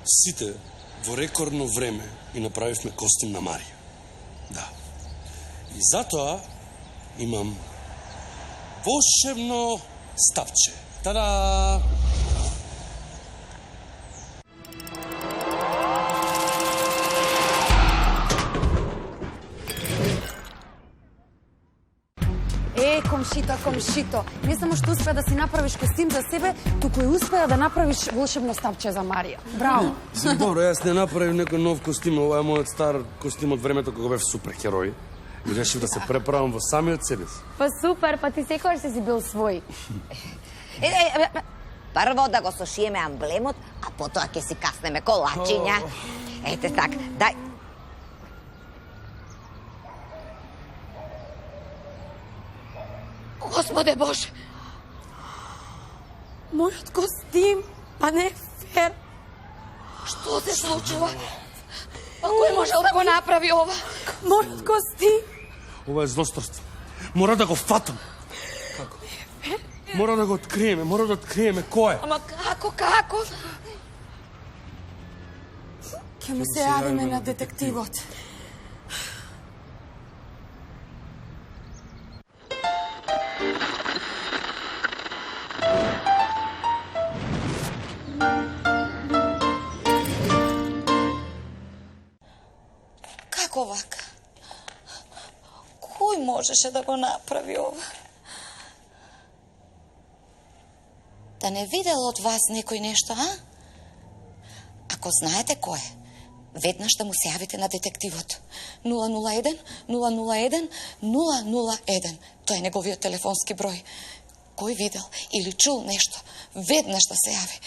Сите во рекордно време и направивме костим на Марија. Да. И затоа имам волшебно ставче. Тада! Комшито, не само што успеа да си направиш костим за себе, туку и успеа да направиш волшебно ставче за Марија. Браво! Добро, јас не направив некој нов костим, ова е мојот стар костим од времето кога бев суперхерој. И решив да се преправам во самиот себе си. Па супер, па ти секогаш си бил свој. Прво да го сошиеме амблемот, а потоа ќе си каснеме колачиња. Ете так, дај. Господе Боже! Мојот костим, па не е фер. Што се случува? Па кој можел да го направи ова? Мојот костим! Ова е злосторство. Мора да го фатам. Како? Мора да го откриеме, кој е. Ама како? Ке му се јавиме на детективот. Како вака? Кој можеше да го направи ова? Да не видел од вас некој нешто, а? Ако знаете кој е, веднаш да му се јавите на детективот. 001 001 001. Тоа е неговиот телефонски број. Кој видел или чул нешто, веднаш да се јави.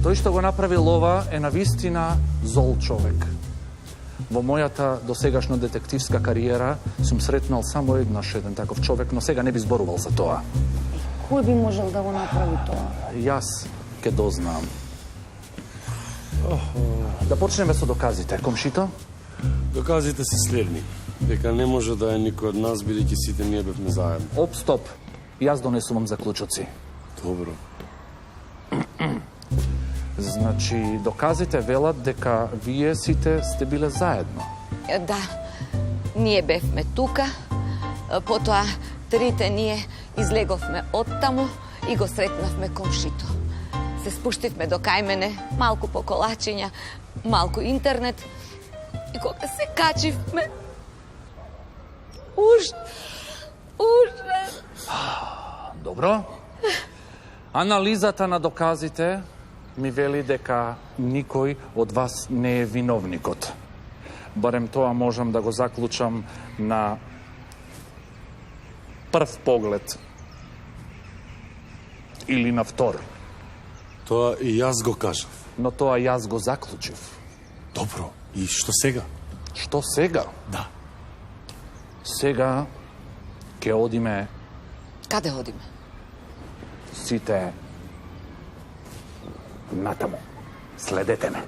Тој што го направил ова е навистина зол човек. Во мојата досегашна детективска кариера сум сретнал само еден таков човек, но сега не би зборувал за тоа. Кој би можел да го направи тоа? Јас ке дознам. Да почнеме со доказите. Комшито? Доказите се следни. Дека не може да е никој од нас, бидејќи сите ние бевме заедно. Оп, стоп. Јас донесувам заклучоци. Добро. Значи, доказите велат дека вие сите сте биле заедно. Да, ние бевме тука, потоа трите ние излеговме оттаму и го сретнавме комшито. Се спуштивме до кај мене, малку по колачиња, малку интернет, и кога се качивме, ужас. Добро. Анализата на доказите ми вели дека никој од вас не е виновникот. Барем тоа можам да го заклучам на прв поглед. Или на втор. Тоа и јас го кажав. Но тоа јас го заклучив. Добро, и што сега? Што сега? Да. Сега ќе одиме Каде одиме? сите натаму. Следете ме.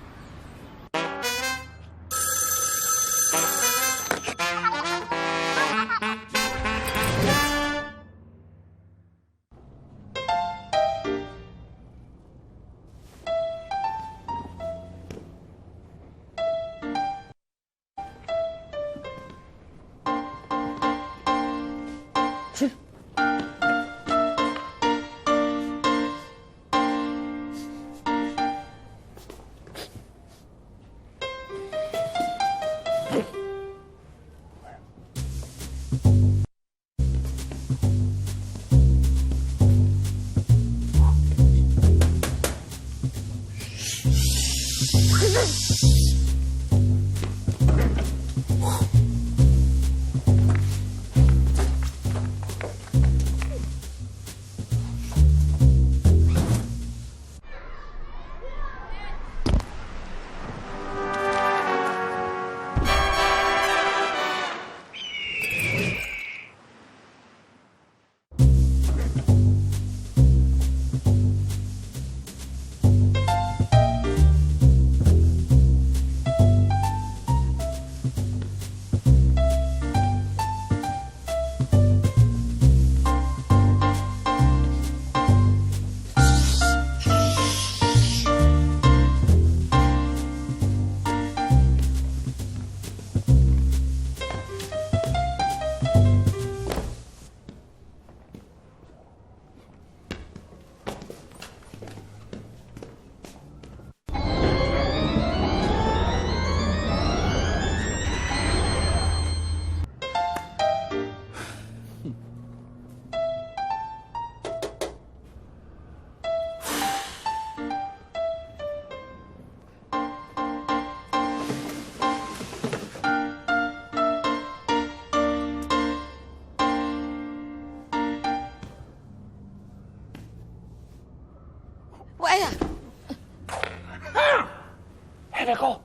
Еве го!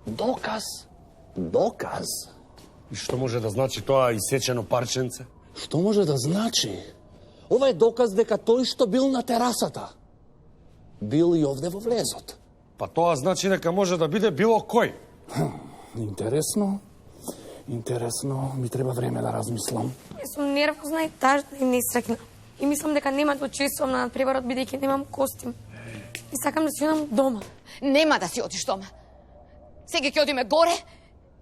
Доказ! Доказ! И што може да значи тоа исечено парченце? Што може да значи? Ова е доказ дека тој што бил на терасата, бил и овде во влезот. Па тоа значи дека може да биде било кој. Интересно. Интересно, ми треба време да размислам. Јас сум нервозна и тажна и несрекна. И мислам дека нема да учествувам на надпреварот бидејќи немам костим. И сакам да си одам дома. Нема да си одиш дома. Сега ќе одиме горе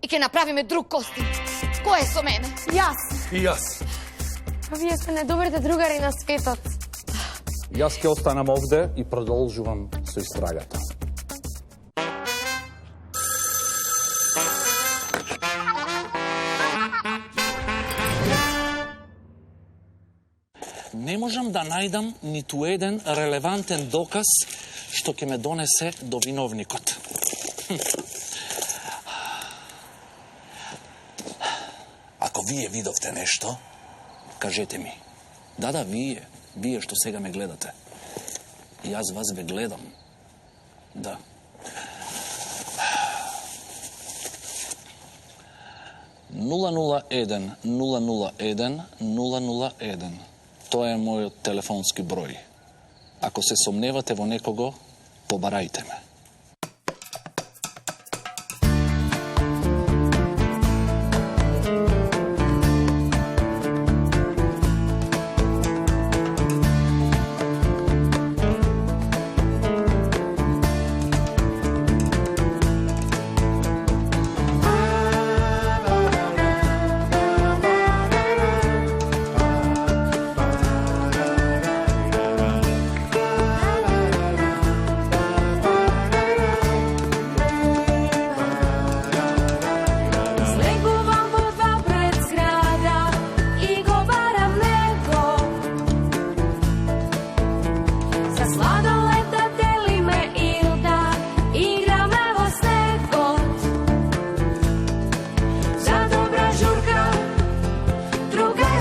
и ќе направиме друг костим. Кој е со мене? Јас. И јас. А вие сте најдобрите другари на светот. Јас ќе останам овде и продолжувам со истрагата. Не можам да најдам ниту еден релевантен доказ што ќе ме донесе до виновникот. Ако вие видовте нешто, кажете ми. Да, вие што сега ме гледате. Јас вас ве гледам. Да. (001 001 001). Тоа е мојот телефонски број. Ако се сомневате во некого, побарајте ме.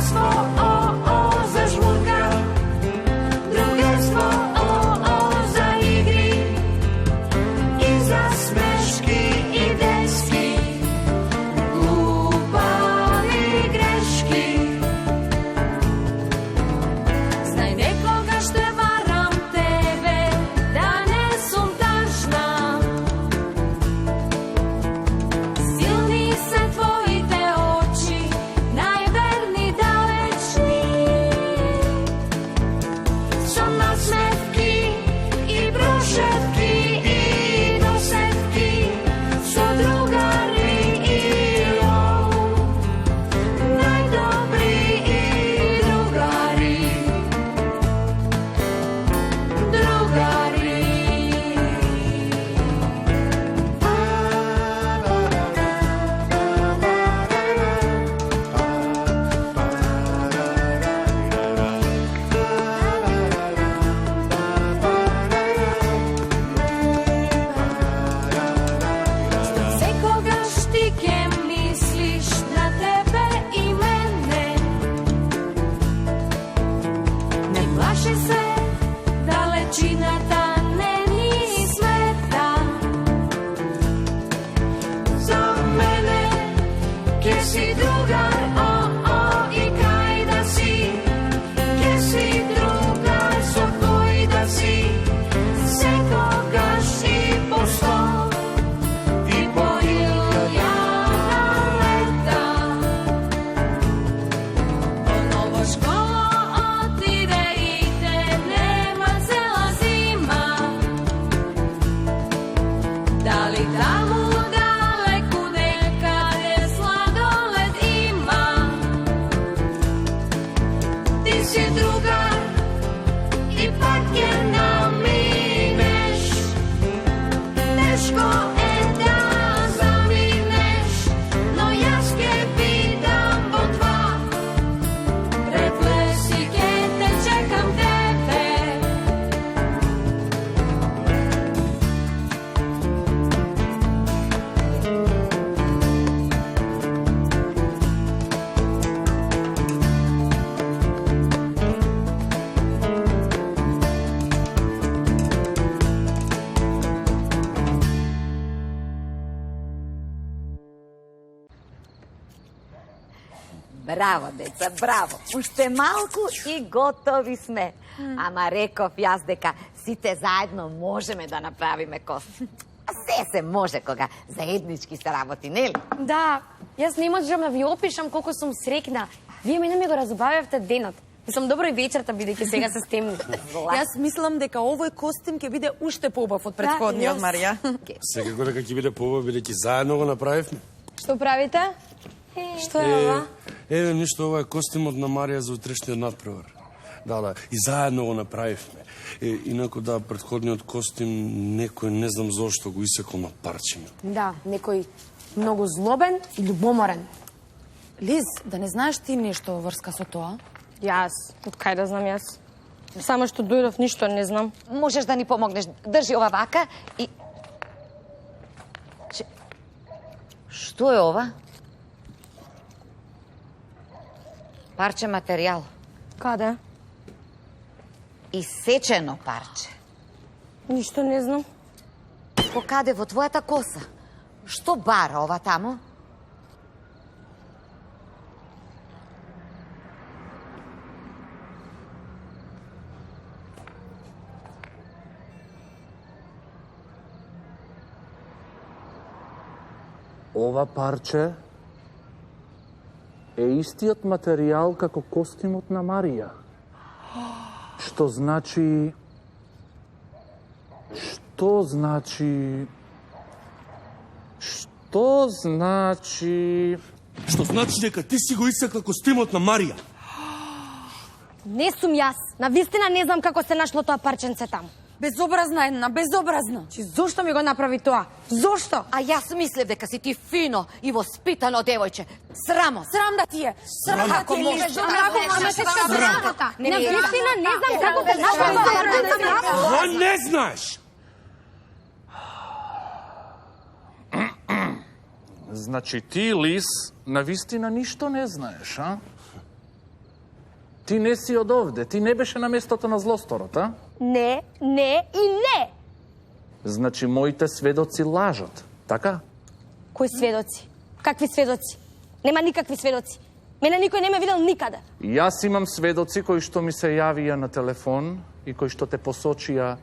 Drugarstvo, zažmurka, drugarstvo, za igri i za smeški i deski, glupavi greški. Znaj nekoga šte varam tebe, da ne sum tašna. Silni se tvoji te oči, najverni dalečni. Są nasmewki i broszewki i dosetki, są drugari i lov, najdobri i drugari, drugari. Sekogaš ti ke misliš na tebe i mene, ne plaši se dalečina ta ne ni sveta. Za mene ke si drugar, i kaj da si, ke si drugar, so koji da si, sekogaš i posto. I po iljada leta, ponovo školo otide i te nema cela zima. Da li tamo daleku nekade sladoled ima? Ti si drugar i patke namineš, teško da zamineš, no jas ke pitam po dva, pred lesike te čekam tebe. Браво, деца, браво. Уште малку и готови сме. Ама реков јас дека сите заедно можеме да направиме костим. А се може кога заеднички се работи, нели? Да, јас не можам да ви опишам колку сум срекна. Вие мене ми го разбавевте денот. Мислам, добро и вечерта, бидејќи сега се стемни. Јас мислам дека овој костим ќе биде уште поубав од претходниот, Марија. Секако дека ќе биде поубав, бидејќи заедно го направивме. Што правите? Што е ова? Еве ништо, ова е костимот на Марија за утрешниот надпревар. Да, и заедно го направивме. Инаку да, претходниот костим некој не знам зошто го исекол на парчиња. Да, некој многу злобен и љубоморен. Лиз, да не знаеш ти нешто врска со тоа? Јас, од кај да знам јас? Само што дојдов, ништо не знам. Можеш да ни помогнеш. Држи ова вака и... Што е ова? Парче материјал. Каде? Исечено парче. Ништо не знам. По каде? Во твојата коса? Што бара ова тамо? Ова парче е истиот материјал како костимот на Марија. Што значи... Што значи... Што значи... Што значи дека ти си го исекла костимот на Марија? Не сум јас. Навистина не знам како се нашло тоа парченце таму. Безобразна една, безобразна. Чи зошто ми го направи тоа? Зошто? А јас мислев дека си ти фино и воспитано девојче. Срамо. Срам да ти е. Срам да ти е. Навистина не знам како се нашло тоа парченце. Ова не знаеш. Значи ти, Лис, навистина ништо не знаеш, а? Ти не си од овде, ти не беше на местото на злосторот, а? Не, не и не. Значи моите сведоци лажат, така? Кои сведоци? Какви сведоци? Нема никакви сведоци. Мене никој не ме видел никаде. Јас имам сведоци кои што ми се јавија на телефон и кои што те посочија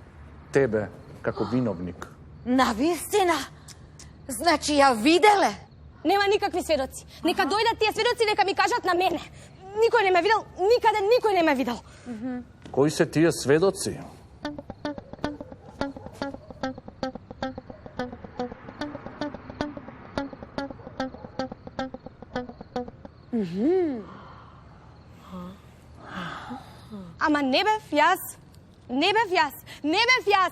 тебе како виновник. Навистина? Значи ја виделе? Нема никакви сведоци. Нека дојдат тие сведоци, нека ми кажат на мене. Никој не ме видел, никаде никој не ме видел. Кои се тие сведоци? Ама не бев јас. Не бев јас. Не бев јас.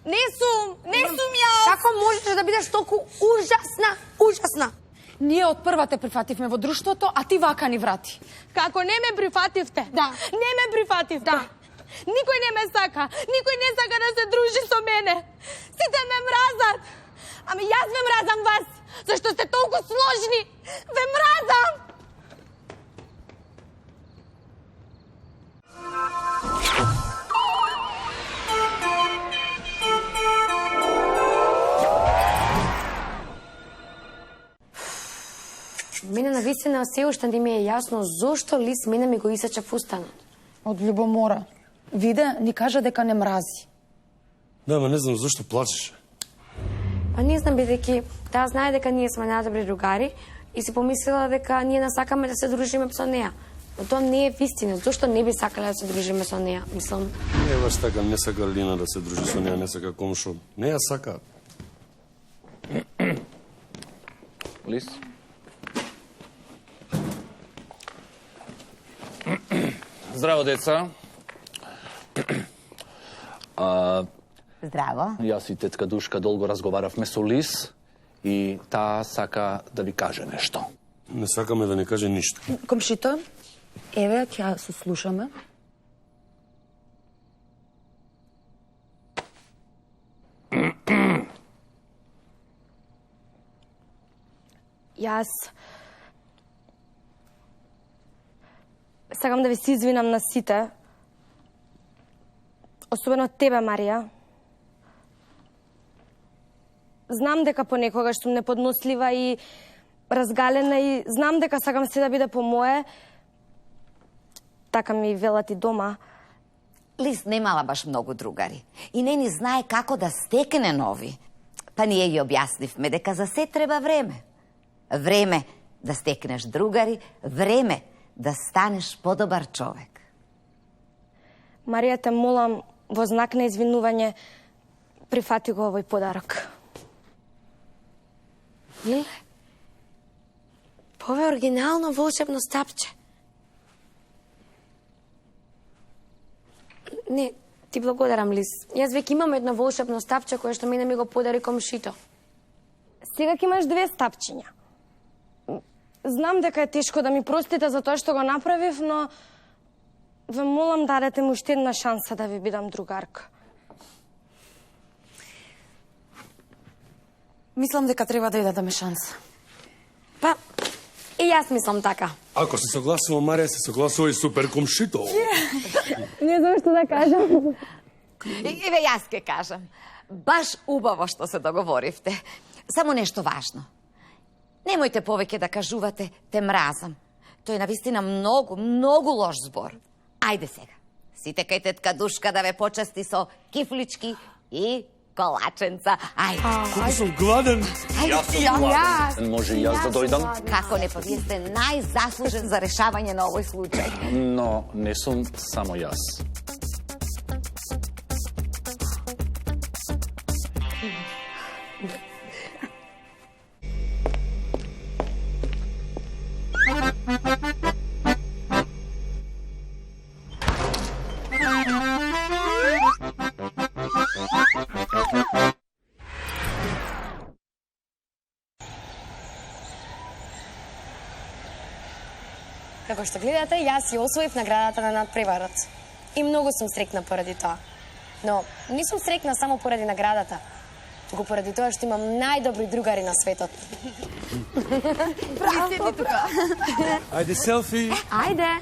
Не сум јас. Како можеш да бидеш толку ужасна, ужасна? Ние од прва те прифативме во друштвото, а ти вака ни врати. Како не ме прифативте? Да. Не ме прифативте? Да. Никој не ме сака. Никој не сака да се дружи со мене. Сите ме мразат. Ами јас ве мразам вас, зашто сте толку сложни. Ве мразам. Мене навистина се уште не ми е јасно зошто Лис мене ми го исача фустанот. Од љубомора. Виде, ни кажа дека не мрази. Да, ма не знам зашто плачеше. Па не знам, бидејќи таа знае дека ние сме најдобри другари и си помислила дека ние насакаме да се дружиме со неа. Но тоа не е вистина. Зошто не би сакале да се дружиме со неа? Мислам... Не баш така, не сака Лина да се дружи со неа, не сака комшо. Не ја сака. Лис? Здраво, деца. Здраво. Јас и тетка Душка долго разговаравме со Лис и таа сака да ви каже нешто. Не сакаме да не каже ништо. Комшито, еве, ќе се слушаме. Јас сакам да ви се извинам на сите. Особено тебе, Марија. Знам дека понекогаш сум неподнослива и разгалена и знам дека сакам се да биде по мое. Така ми велат и дома. Лис немала баш многу другари и не ни знае како да стекне нови. Па ние ги објаснивме дека за се треба време. Време да стекнеш другари, време да станеш подобар човек. Марија, те молам, во знак на извинување, прифати го овој подарок. Леле, ова е оригинално волшебно стапче. Не, ти благодарам, Лис. Јас веќе имам едно волшебно стапче кое што мене ми го подари комшито. Сега ќе имаш 2 стапчиња. Знам дека е тешко да ми простите за тоа што го направив, но ве молам дадете му уште една шанса да ви бидам другарка. Мислам дека треба да ја дадеме шанса. Па, и јас мислам така. Ако се согласува Марија, се согласува и супер комшито. Не знам што да кажам. Еве јас ке кажам. Баш убаво што се договоривте. Само нешто важно. Немојте повеќе да кажувате те мразам. Тој е навистина многу, многу лош збор. Ајде сега. Сите кај тетка Душка да ве почасти со кифлички и колаченца. Ајде. Колку сум гладен. Јас сум гладен. Може и јас да дојдам? Како не, па вие сте најзаслужен за решавање на овој случај. Но не сум само јас. Како што гледате, јас ја освоив наградата на надпреварот. И многу сум среќна поради тоа. Но не сум среќна само поради наградата, туку поради тоа што имам најдобри другари на светот. Браво, браво. Ајде селфи. Ајде.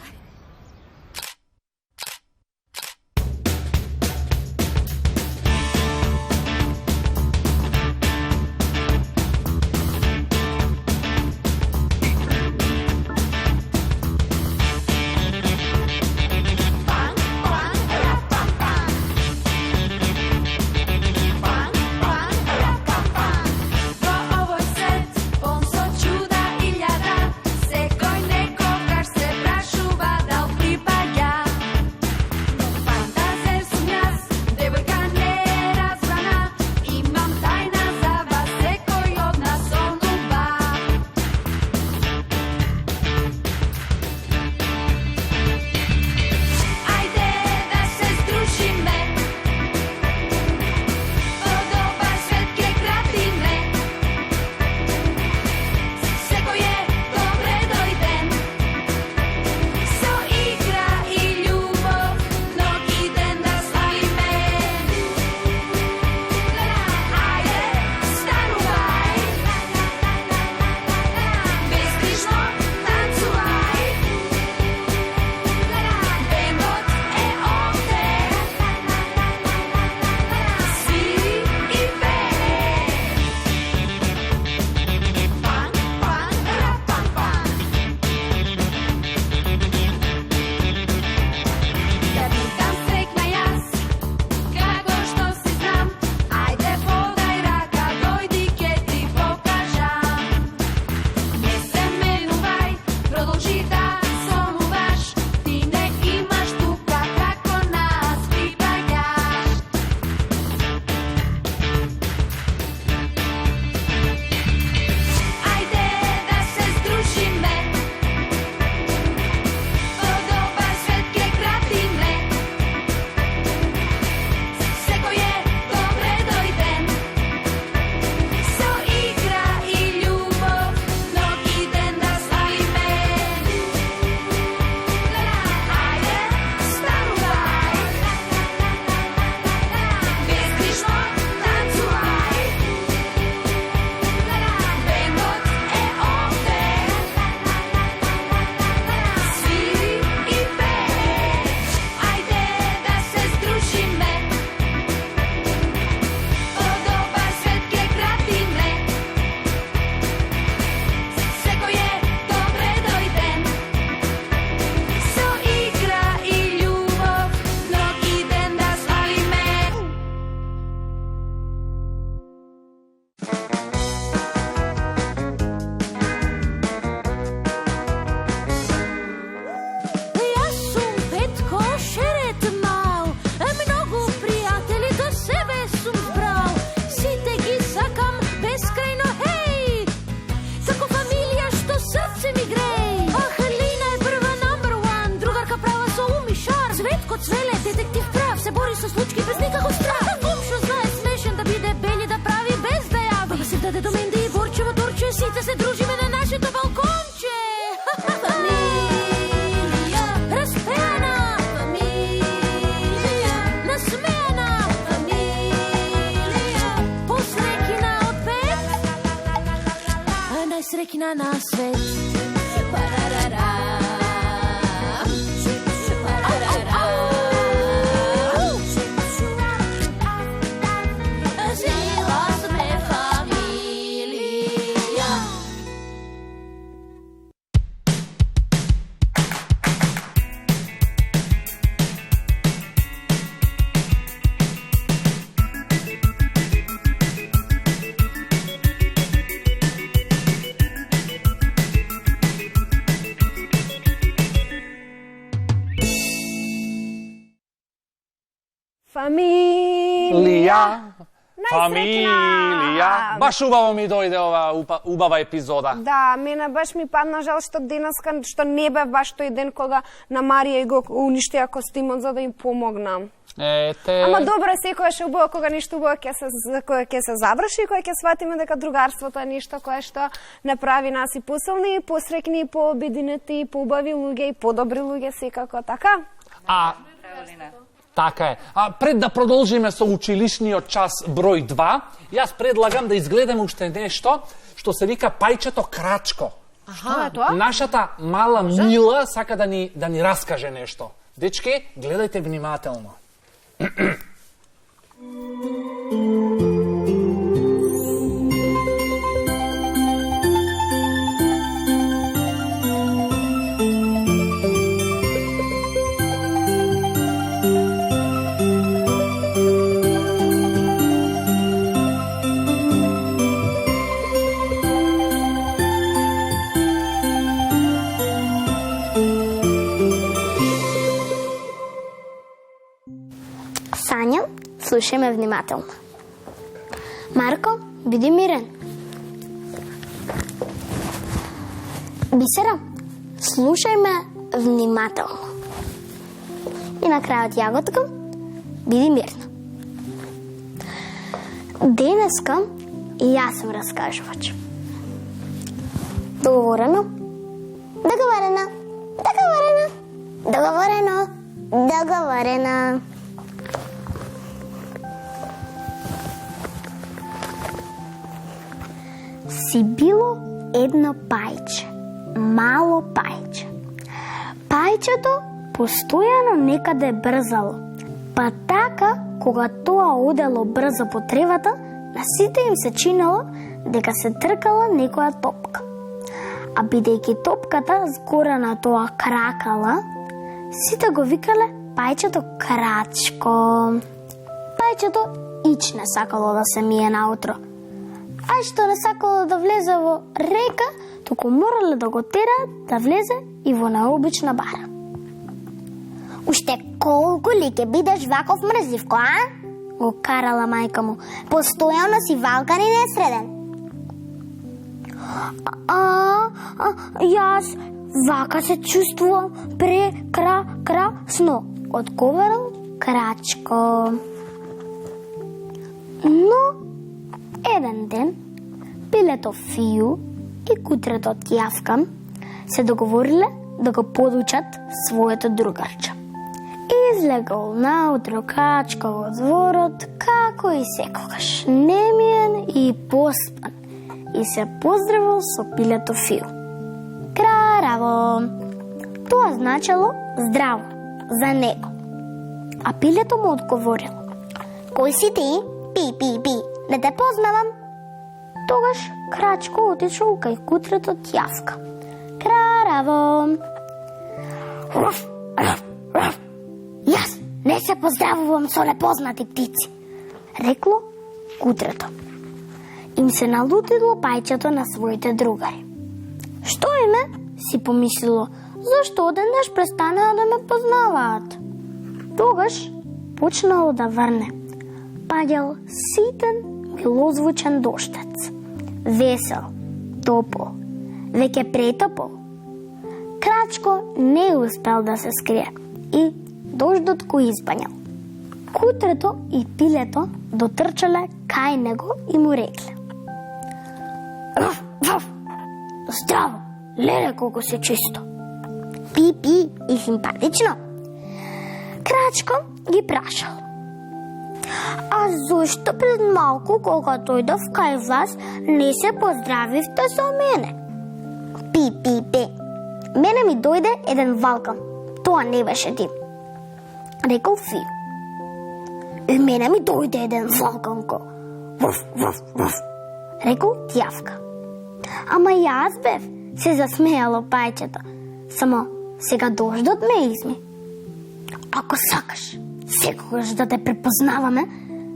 се бори со случки без никаков страх. Комшо знае смешен да биде бели да прави без да јави. Баба се даде до менди и борчево торче, сите се дружиме на нашето балконче. Фамилија, распеана, фамилија, насмеана, фамилија, посреќена од пет, а најсреќна на свет. Фамилија. Баш убаво ми дојде ова убава епизода. Да, мене баш ми падна жал што денеска што не бев баш тој ден кога на Марија и го уништија костимот за да им помогнам. Ете. Ама добро, секогаш е убаво кога нешто убаво ќе се заврши, кога ќе сватиме дека другарството е нешто кое што направи нас и посилни, посреќни, пообединети, поубави луѓе и подобри луѓе секако, така? Така е. А пред да продолжиме со училишниот час број 2, јас предлагам да изгледаме уште нешто што се вика пајчето Крачко. Што е тоа? Нашата мала Мила сака да ни раскаже нешто. Дечки, гледајте внимателно. Сања, слушај ме внимателно. Марко, биди мирен. Бисера, слушај ме внимателно. И на крајот Јаготка, биди мирна. Денеска и јас сум раскажувач. Договорено? Договорено. Договорено. Договорено. Договорено. Си било едно пајче, мало пајче. Пајчето постојано некаде брзало, па така, кога тоа одело брзо по тревата, на сите им се чинело дека се тркала некоја топка. А бидејќи топката згора на тоа кракала, сите го викале пајчето Крачко. Пајчето ич не сакало да се мие наутро, а што не сакало да влезе во река, туку морале да го тераат да влезе и во необична бара. Уште колку ли ќе бидеш ваков мрзливко, а? Го карала мајка му. Постојано си валкан и несреден. Јас вака се чувствувам прекрасно, одговорил Крачко. Но еден ден пилето Фију и кутрето Ќавка се договориле да го подучат своето другарче. Излегол наутро Крачко во дворот, како и секогаш, немиен и поспан, и се поздравил со пилето Фију. Крараво! Тоа значело здраво за него. А пилето му одговорило: кој си ти? Пи, не те познавам. Тогаш Крачко отишол кај кутрето Ќавка. Крараво! Јас не се поздравувам со непознати птици, рекло кутрето. Им се налутило пајчето на своите другари. Што име? Си помислило, зашто одеднаш престанаа да ме познаваат? Тогаш почнало да врне. Паѓал ситен, милозвучен доштец. Весел, топол, веќе претопол. Крачко не успел да се скрие и дождот го избањал. Кутрето и пилето дотрчале кај него и му рекле: "Ваф, ваф, здраво, леле колко си чисто. Пи и симпатично." Крачко ги прашал: "А зошто пред малку кога дојдов кај вас не се поздравивте со мене?" Пи. "Мене ми дојде еден валкан, тоа не беше ти," рекол Фију. "И мене ми дојде еден валканко, ваф, рекол Тјавка. "Ама јас бев," се засмејало пајчето. "Само сега дождот ме изми. Ако сакаш секогаш да те препознаваме,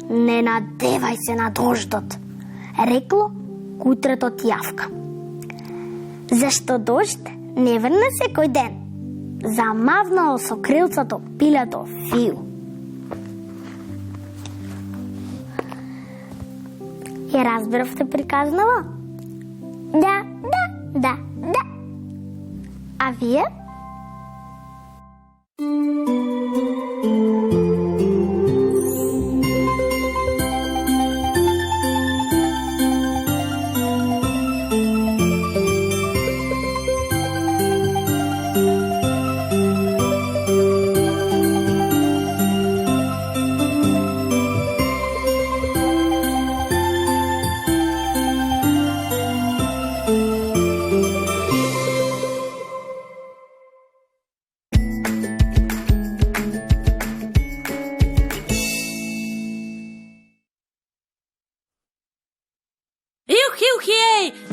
не надевај се на дождот," рекло кутрето Тјавка. Зашто дожд не врне секој ден, замавнало со крилцото пилето Фију. Ја разбравте приказнава? Да. А вие?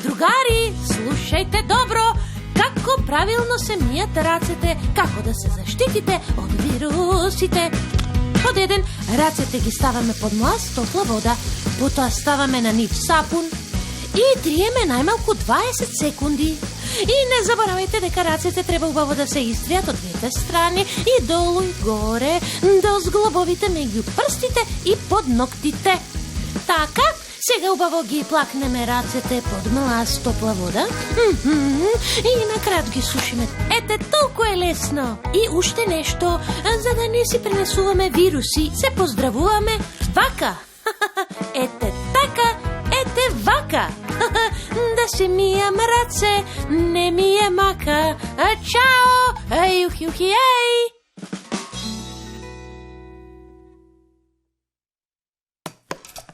Другари, слушајте добро, како правилно се мијат рацете, како да се заштитите од вирусите. Под 1, рацете ги ставаме под млаз, топла вода, потоа ставаме на нив сапун и триеме најмалку 20 секунди. И не заборавајте дека рацете треба убаво да се истријат од двете страни, и долу и горе, до зглобовите меѓу прстите и под ноктите. Така, сега убаво ги плакнеме рацете под млаз топла вода и накрат ги сушиме. Ете, толку е лесно. И уште нешто, за да не си пренесуваме вируси, се поздравуваме вака. Ете така, ете вака. Да се мијам раце, не ми е мака. Чао, јухи, еј.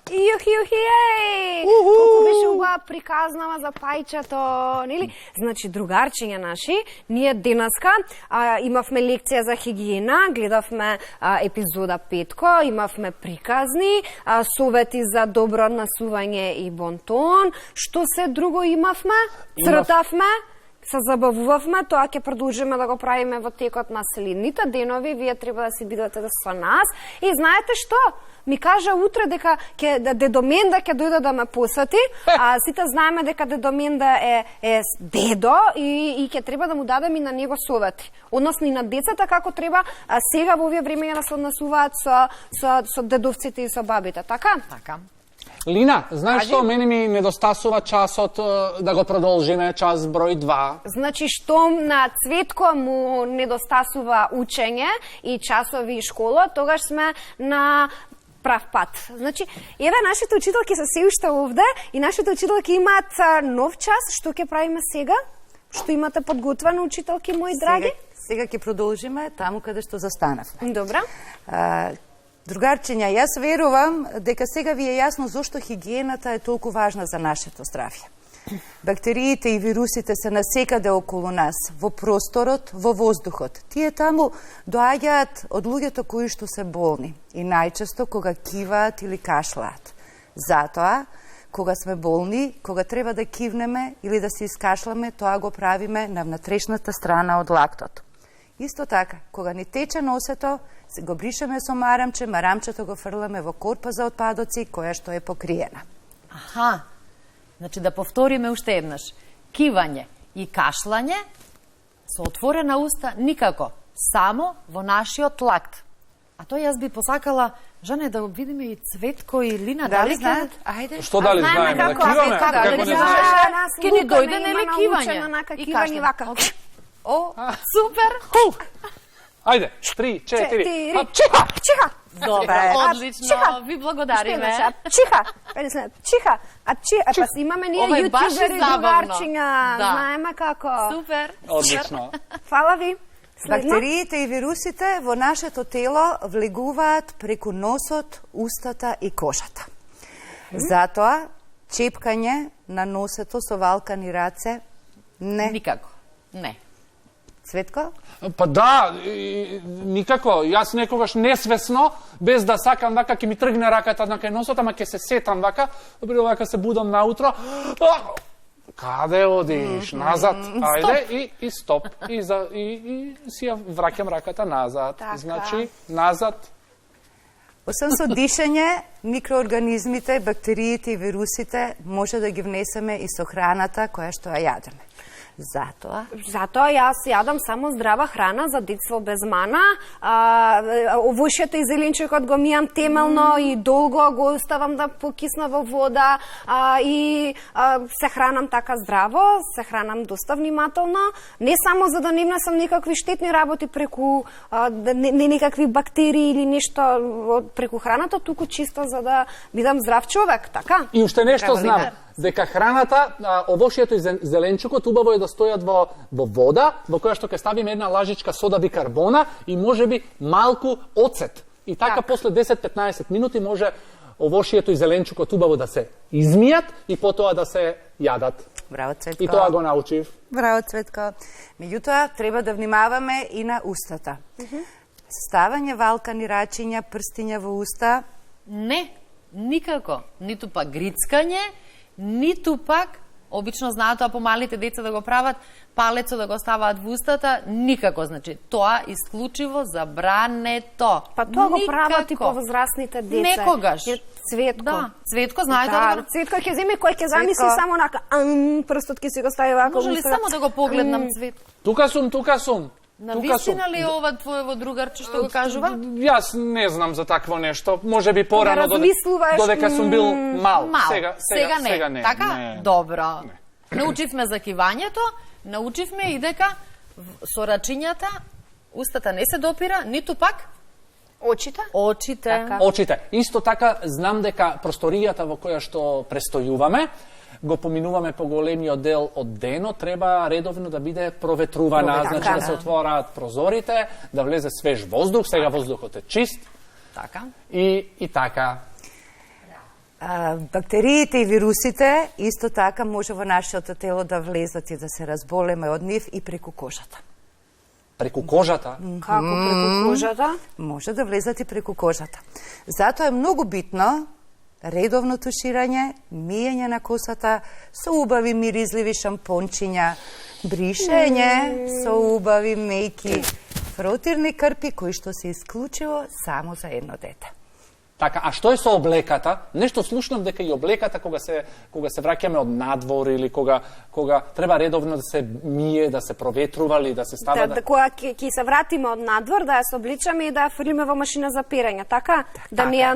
Јухи, еј! Колку беше убава приказнава за пајчето, нели? Значи, другарчиња наши, ние денеска имавме лекција за хигиена, гледавме епизода 5, имавме приказни, совети за добро однесување и бонтон. Што се друго имавме? Цртавме, се забавувавме, тоа ќе продолжиме да го правиме во текот на следните денови, вие треба да се бидете со нас. И знаете што? Ми кажа утре дека дедо Менда ќе дојде да ме посети, а сите знаеме дека дедо Менда е дедо и ќе треба да му дадем и на него совети. Односно и на децата како треба сега во овие времења да се однесуваат со дедовците и со бабите, така? Така. Лина, знаеш што, мене ми недостасува часот да го продолжиме, час број 2. Значи, штом на Цветко му недостасува учење и часови и школа, тогаш сме на прав пат. Значи, еве нашите учителки се се уште овде и нашите учителки имаат нов час. Што ќе правиме сега? Што имате подготвено, учителки мои драги? Сега ќе продолжиме таму каде што застанавме. Добра. Другарчиња, јас верувам дека сега ви е јасно зошто хигиената е толку важна за нашето здравје. Бактериите и вирусите се насекаде околу нас, во просторот, во воздухот. Тие таму доаѓаат од луѓето кои што се болни и најчесто кога киваат или кашлаат. Затоа, кога сме болни, кога треба да кивнеме или да се искашламе, тоа го правиме на внатрешната страна од лактото. Исто така, кога ни тече носето, го бришеме со марамче, марамчето го фрламе во корпа за отпадоци, која што е покриена. Аха, значи да повториме уште еднаш. Кивање и кашлање со отворена уста никако, само во нашиот лакт. А тоа јас би посакала, Жане, да видиме и Цветко и Лина, дали знаат? Ајде. Што дали знаеме? Да киваме? Како не знаеш? Ке ни дојде нели кивање? И кашлање. О, супер! Ајде, 3, 4, чиха! Добро, А, одлично, чиха. ви благодариме. Чиха. Чиха. Па си имаме ние Ова е баш ютубери, забавно. другарчиња, Да. знаеме како. Супер. Одлично. Фала ви. Следно. Бактериите и вирусите во нашето тело влегуваат преку носот, устата и кожата. Затоа, чепкање на носето со валкани раце не. Никако. Не. Цветко? Па да, никако. Јас некогаш несвесно, без да сакам вака, ќе ми тргне раката на кај носот, ама ќе се сетам вака, добро вака се будам наутро. Каде одиш? Назад. Ајде и стоп. И си ја враќам раката назад. Така. Значи, назад. Освен со дишење, микроорганизмите, бактериите и вирусите може да ги внесеме и со храната која што ја јадеме. Затоа јас јадам само здрава храна за детство без мана. Овошјето и зеленчукот го мијам темелно и долго го оставам да покисна во вода и се хранам така здраво, се хранам доста внимателно, не само за да не внесам некакви штетни работи преку некакви бактерии или нешто преку храната, туку чисто за да бидам здрав човек, така? И уште нешто Треба знам, да. дека храната, овошјето и зеленчукот убаво е да стојат во вода, во која што ќе ставиме една лажичка сода бикарбона и можеби малку оцет. И така после 10-15 минути може овошјето и зеленчукот убаво да се измијат и потоа да се јадат. Браво, Цветко. И тоа го научив. Браво, Цветко. Меѓутоа, треба да внимаваме и на устата. Ставање валкани рачиња, прстиња во уста. Не, никако. Ниту пак грицкање, ниту пак, обично знаат тоа помалите деца да го прават, палецот да го ставаат во устата, никако. Значи, тоа исклучиво забрането. Па тоа го прават и повозрасните деца. Некогаш. Цветко. Да, Цветко, знаете да, да го... Цветко ќе земе кој ќе замисли Цветко. само онака, прстот ќе си го стави вака. Може ли само да го погледнам, Цветко? Тука сум. На вистина ли ова твоево другарче што го кажува? Јас не знам за такво нешто. Може би порано размислуваш, додека сум бил мал. Сега не. Така? Не. Добро. Научивме за кивањето, научивме и дека со рачињата устата не се допира, ниту пак очите. Очите. Исто така знам дека просторијата во која што престојуваме, го поминуваме по големиот дел од денот, треба редовно да биде проветрувана, значи да се отвораат прозорите, да влезе свеж воздух, сега воздухот е чист. Така. И така. Бактериите и вирусите исто така може во нашето тело да влезат и да се разболеме од нив и преку кожата. Преку кожата? Како преку кожата? Може да влезат и преку кожата. Затоа е многу битно редовно туширање, миење на косата со убави миризливи шампончиња, бришење со убави мејки, фротирни крпи кои што се исклучиво само за едно дете. Така, а што е со облеката? Нешто слушнав дека и облеката кога се враќаме од надвор или кога треба редовно да се мие, да се проветрува или да се става Кога ќе се вратиме од надвор, да ја се обличаме и да ја фрлиме во машина за перење, така? Да не ја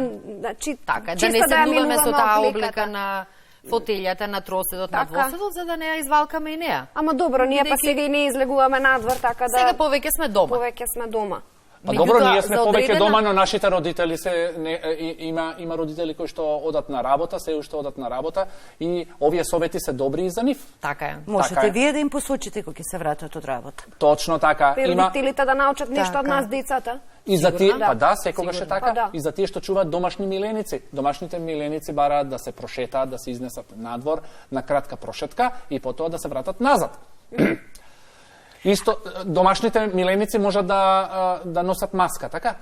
така, да не се муваме со таа облека на фотелјата, на тросетот, на двоседот, за да не ја извалкаме и неа. Ама добро, ние па сега и не излегуваме надвор, така да... Сега повеќе сме дома. Повеќе сме дома. Па добро, ние сме повеќе дома, но нашите родители има родители кои што одат на работа, се уште одат на работа и овие совети се добри и за нив. Така е. Можете вие да им посочите кога ќе се вратат од работа. Точно така. Родителите да научат нешто од нас децата. И за тие, па да, секогаш е така. Па да. И за тие што чуваат домашни миленици. Домашните миленици бараат да се прошетаат, да се изнесат надвор на кратка прошетка и потоа да се вратат назад. Исто, домашните миленици можат да носат маска, така?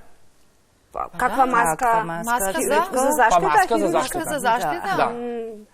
Каква маска? Маска за заштита? Маска за заштита. Маска за заштита?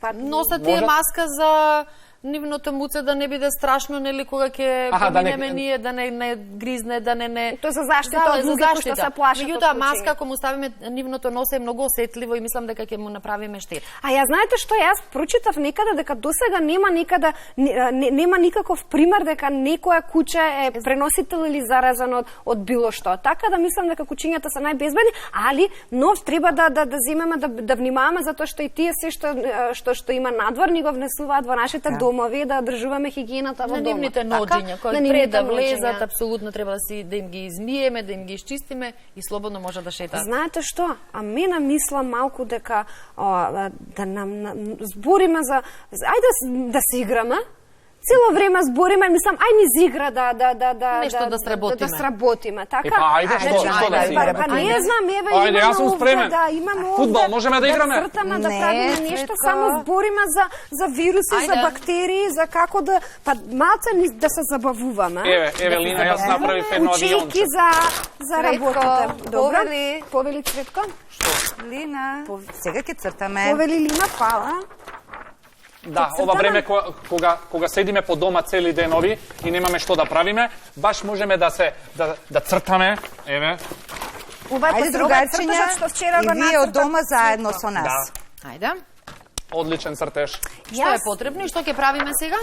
Да. Носат тие маска за нивното муце да не биде страшно, нели, кога ќе поминеме ние, да не гризне, да не... Тоа за заштита од луѓе кои што се плашат. Меѓутоа, маска, ако му ставиме нивното носе, е многу осетливо и мислам дека ќе му направиме штета. А ја знаете што, јас прочитав некаде дека досега нема никаков пример дека некоја куќе е преносител или заразен од било што. Така да мислам дека куќињата се најбезбедни, али нов треба да земеме да внимаваме затоа што и тие се што има надвор ни го внесуваат во нашите дома домови да одржуваме хигиената во На дома. нивните ноđenja, кои пред да влезат, апсолутно треба да им ги измиеме, да им ги изчистиме и слободно може да шетаат. Знаете што? А мене мисла малку дека да нам збориме за ајде да се играме. Цело време збориме, мислам, ај ни зигра Нешто да сработиме. Да сработиме, така? Па ајде, што да се играме? Па не знам, еве Ајде, јас сум спремен. имаме овде. Фудбал, можеме да играме? Да цртаме, да правиме нешто, само збориме за вируси, за бактерии, за како да па малце да се забавуваме. Еве Лина, јас направив едно авионче. Учејки за работите. Добро? Повели Цветко? Лина, сега ќе цртаме. Повели Лина, фала. Да, ова време кога седиме по дома цели денови и немаме што да правиме, баш можеме да цртаме, еве. Ајде, другарчиња, и вие од дома заедно со нас. Ајде. Одличен цртеж. Што е потребно и што ќе правиме сега?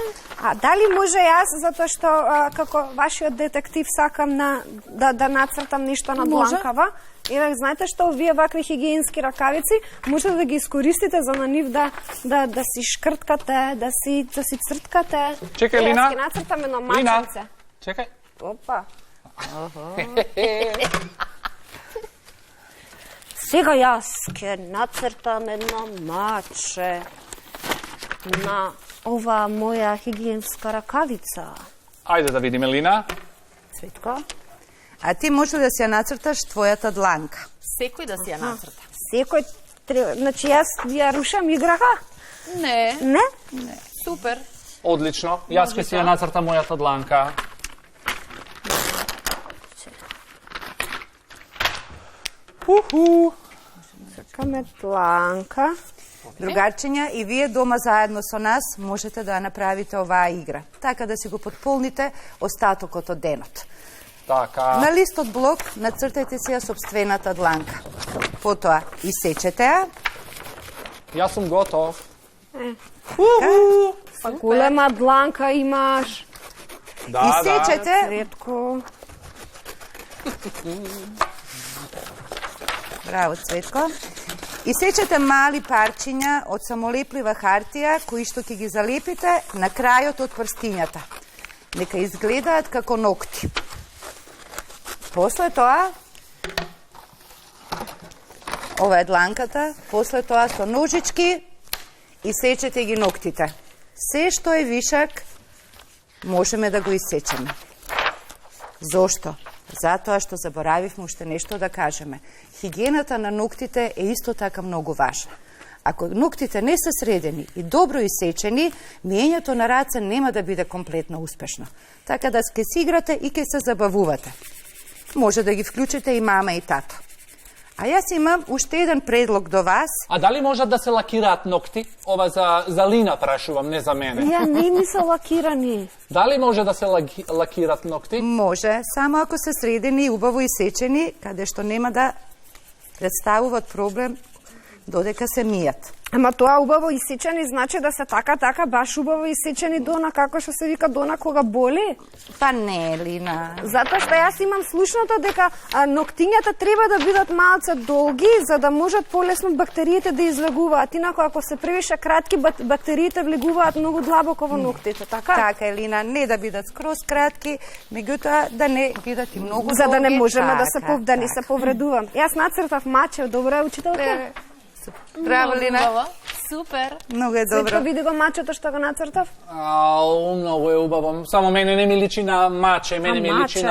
Дали може јас, затоа што како вашиот детектив сакам да нацртам нешто на дланкава? Еве, знаете што, овие вакви хигиенски ракавици може да ги искористите за на нив да си шкрткате, да си црткате. Чекај, Лина. Јас ќе нацртам едно маченце. Чекај. Опа. Сега јас ќе нацртам едно маче на ова моја хигиенска ракавица. Ајде да видиме, Лина. Цветко. А ти може да си ја нацрташ твојата дланка. Секој да си ја нацрта. Секој треба, значи јас ја рушам играха? Не. Не? Не. Супер. Одлично. Јас ќе си ја нацртам мојата дланка. Цркаме дланка. Другарчиња, и вие дома заедно со нас можете да ја направите оваа игра. Така да си го потполните остатокот од денот. Така. На листот блок нацртајте си ја сопствената дланка. Потоа исечете ја. Јас сум готов. Па голема дланка имаш. Исечете. Цветко. Браво, Цветко. Исечете мали парчиња од самолеплива хартија кои што ќе ги залепите на крајот од прстињата. Нека изгледаат како ногти. После тоа, ова е дланката, после тоа со ножички исечете ги ногтите. Се што е вишак, можеме да го исечеме. Зошто? Затоа што заборавивме уште нешто да кажеме. Хигиената на ногтите е исто така многу важна. Ако ногтите не се средени и добро исечени, миењето на раце нема да биде комплетно успешно. Така да ќе си играте и ќе се забавувате. Може да ги вклучите и мама и тато. А јас имам уште еден предлог до вас. А дали можат да се лакираат ногти? Ова за Лина прашувам, не за мене. Ја не ми се лакирани. Дали може да се лакираат ногти? Може, само ако се средени и убаво исечени, каде што нема да представуваат проблем додека се мијат. Ама тоа убаво исечени значи да се така баш убаво исечени дона, како што се вика дона кога боли? Па не, Лина. Затоа што јас имам слушнато дека ноктињата треба да бидат малце долги за да можат полесно бактериите да излегуваат. Инаку ако се превише кратки, бактериите влегуваат многу длабоко во ноктите, така? Така е, Лина, не да бидат скроз кратки, меѓутоа да не бидат и многу долги. За да не можеме да не се повредувам. Јас нацртав маче, добра учителка. Браво, Лина. Супер. Многу е добро. Цветко, види го мачето што го нацртав? Многу е убаво. Само мене не ми личи на маче, мене ми личи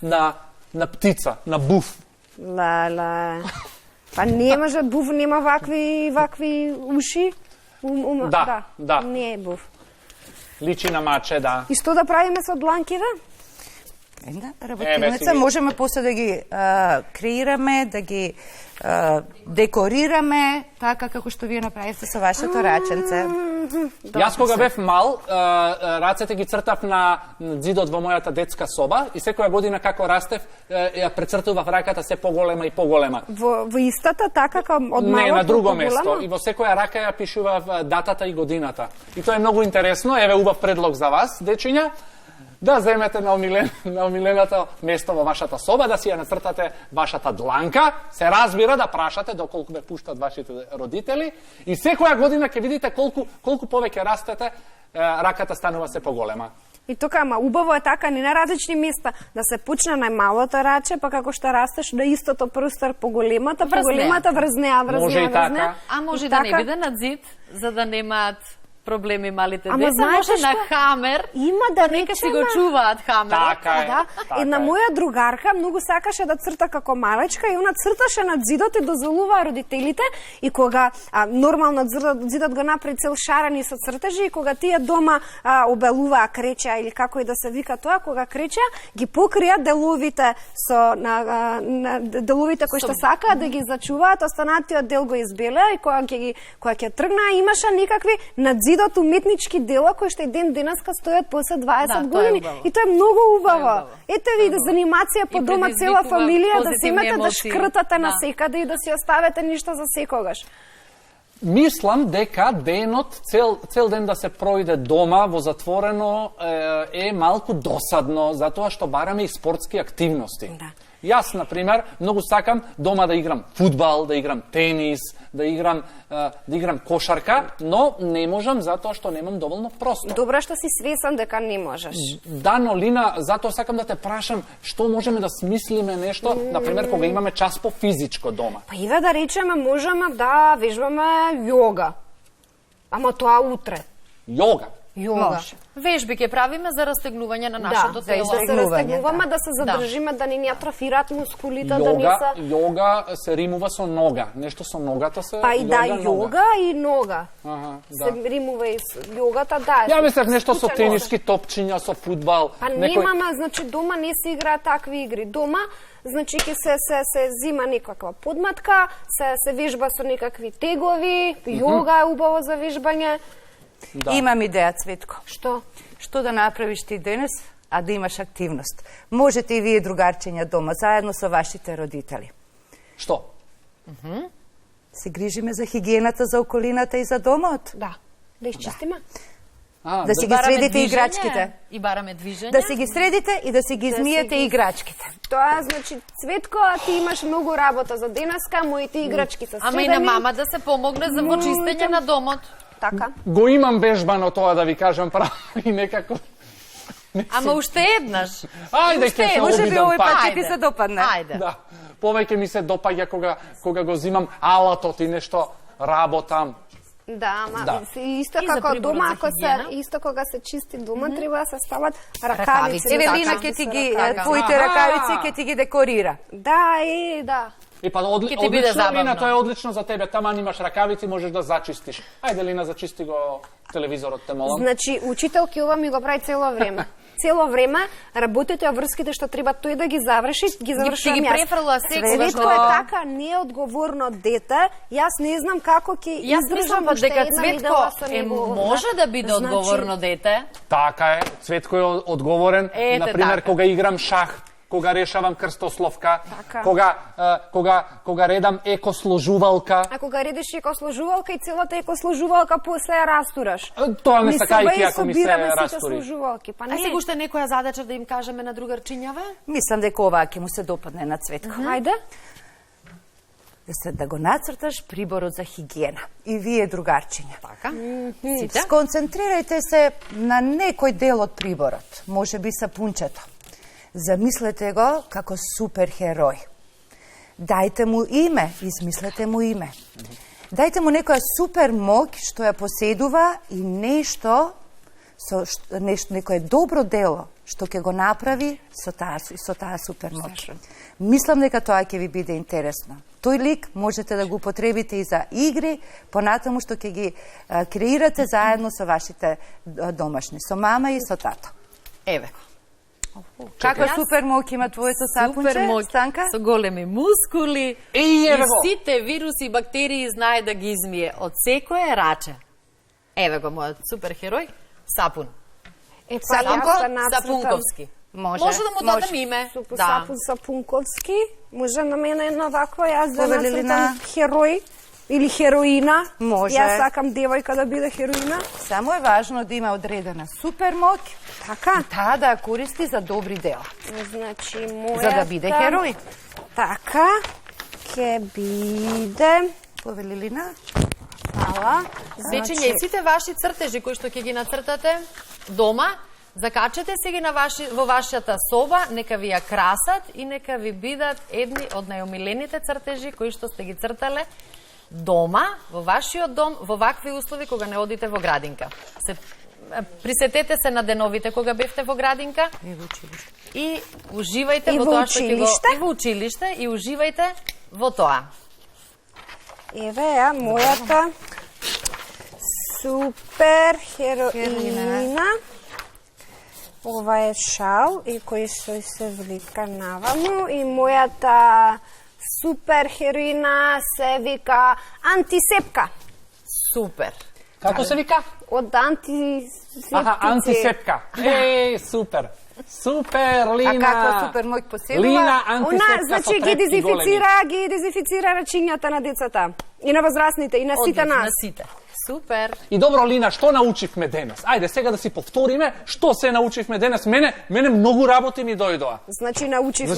на птица, на буф. Леле. Па не може буф, нема вакви уши. Да. Не е буф. Личи на маче, да. И што да правиме со дланките? Една работилница, можеме после да ги креираме, да ги декорираме, така како што вие направивте со вашето раченце. Јас кога бев мал, рацете ги цртав на зидот во мојата детска соба и секоја година како растев, ја прецртував раката се поголема и поголема. Во истата така од малот? Не, на друго место. И во секоја рака ја пишував датата и годината. И тоа е многу интересно. Еве убав предлог за вас, дечиња. Да земете на омиленото место во вашата соба, да си ја нацртате вашата дланка, се разбира да прашате доколку ве пуштат вашите родители и секоја година ќе видите колку повеќе растете, раката станува се поголема. И тука, ама убаво е така, не на различни места, да се почне најмалото раче, па како што растеш до истото прстар поголемата врз неа. Може и така. А може да не биде над зид, за да немаат проблеми малите Ама деца, знаете може на што? хамер, Има да нека си го речеме. чуваат хамер. Така е. Да, една моја другарка многу сакаше да црта како малечка и она црташе над зидот и дозволува родителите и кога нормално зидот го направи цел шарени со цртежи и кога тие дома обелуваа кречеа или како и да се вика тоа, кога кречеа ги покрија деловите со на деловите кои што сакаат да ги зачуваат, останатиот дел го избелеа и кога ќе тргнаа имаше некакви над зидот уметнички дела кои што и ден денеска стојат после 20 години. И тоа е многу убаво. Ете ви, за анимација по дома цела фамилија, да земете да шкртате на секаде и да си оставете ништо за секогаш. Мислам дека денот, цел ден да се проиде дома во затворено е малку досадно, затоа што бараме и спортски активности. Да. Јас, например, многу сакам дома да играм фудбал, да играм тенис, да играм кошарка, но не можам затоа што немам доволно простор. Добро што си свесен дека не можеш. Да, но Лина, затоа сакам да те прашам што можеме да смислиме нешто, например, кога имаме час по физичко дома. Па иве да речеме, можеме да вежбаме јога. Ама тоа утре. Јога. Вежби ќе правиме за растегнување на нашето тело. Да се растегнуваме, да се задржиме, да не ни атрофираат мускулите, да не се... Јога се римува со нога. Нешто со ногата се... Па и да, јога и нога. Се римува и јогата, да. Ја мислев нешто со тениски топчиња, со фудбал. Па немаме, значи дома не се играат такви игри. Дома, значи ќе се зима некаква подматка, се вежба со некакви тегови, јога е убаво за вежбање. Да. Имам идеја, Цветко. Што? Што да направиш ти денес, а да имаш активност? Можете и вие, другарчиња, дома, заедно со вашите родители. Што? Се грижиме за хигиената, за околината и за домот. Да. Да изчистиме. Да си ги средите играчките. И бараме движење. Да си ги средите и да си ги измиете играчките. Тоа значи, Цветко, ти имаш многу работа за денеска, моите играчки се средени. Ама и на мама да се помогне за почистење на домот. Така. Го имам вежбано тоа, да ви кажам право, и некако... Ама уште еднаш. Ајде, ќе се може би обидам овој пак. пат ќе ти се допадне. Ајде. Да. Повеќе ми се допаѓа кога го зимам алатот и нешто работам. Да, ама Да. исто И за како приборот дома, за ако хигиена? исто кога се чисти дома, треба да се стават ракавици. Евелина ќе ти ги твоите ракавици ќе ти ги декорира. Да, да. И па Ќе ти биде одлично, забавно. Лина, тоа е одлично за тебе. Таман имаш ракавици, можеш да зачистиш. Ајде, Лина, зачисти го телевизорот, те молам. Значи, учителки ова ми го прави цело време. Цело време работите ја врските што треба тој да ги заврши, ги завршувам ги јас. префрлила секогаш. Цветко е така неодговорно дете. Јас не знам како ќе Јас мислам па дека Цветко може да биде одговорно дете. Така е, Цветко е одговорен. Ете, Например, така. кога играм шах, кога решавам крстословка, Така. кога редам екосложувалка. А кога редиш екосложувалка и целата екосложувалка после ја растураш. Тоа не сакајќи ако ми се собираме сите растури. сложувалки, па А не. сега уште некоја задача да им кажеме на другарчињава? Мислам дека оваа ќе му се допадне на Цветко. Ајде. Да го нацрташ приборот за хигиена. И вие, другарчиња. Така. Сите? Сконцентрирајте се на некој дел од приборот. Може би сапунчето. Замислете го како суперхерој. Дајте му име, измислете му име. Дајте му некоја супер моќ што ја поседува и нешто, некое добро дело што ќе го направи со таа супер моќ. Мислам дека тоа ќе ви биде интересно. Тој лик можете да го употребите и за игри, понатаму што ќе ги креирате заедно со вашите домашни, со мама и со тато. Еве. Каква супер моќ има твоето сапунче, Супер моќ, Станка? со големи мускули еве и го. сите вируси и бактерии знае да ги измие од секое раче. Еве го мојот суперхерој, сапун. Сапунковски. Може да му дадам име. Да. Сапунковски. Може на мене една ваква, јас да Повели на- нацртам херој или хероина. Може. Јас сакам девојка да биде хероина. Само е важно да има одредена супер моќ, Така. таа да ја користи за добри дела. Значи, мојата... За да биде херој. Така. Ќе биде... Повели Лина? Фала. Сечиња, и сите ваши цртежи кои што ќе ги нацртате дома, закачете се ги во вашата соба, нека ви ја красат и нека ви бидат едни од најомилените цртежи кои што сте ги цртале дома, во вашиот дом, во вакви услови кога не одите во градинка. Присетете се на деновите кога бевте во градинка и уживајте во тоа што ќе го... И во училиште и уживајте во тоа. Еве ја, мојата супер хероина. Ова е шал и кој се влика наваму и мојата супер хероина се вика антисепка. Супер. Како се вика? Од антисептици. Антисепка. Супер. Супер, Лина. А како супер мој поселува? Лина антисепка значи ги дезинфицира рачињата на децата и на возрастните и на сите нас. На сите. Супер. И добро, Лина, што научивме денес? Ајде сега да си повториме што се научивме денес. Мене многу работи ми дојдоа. Значи научивме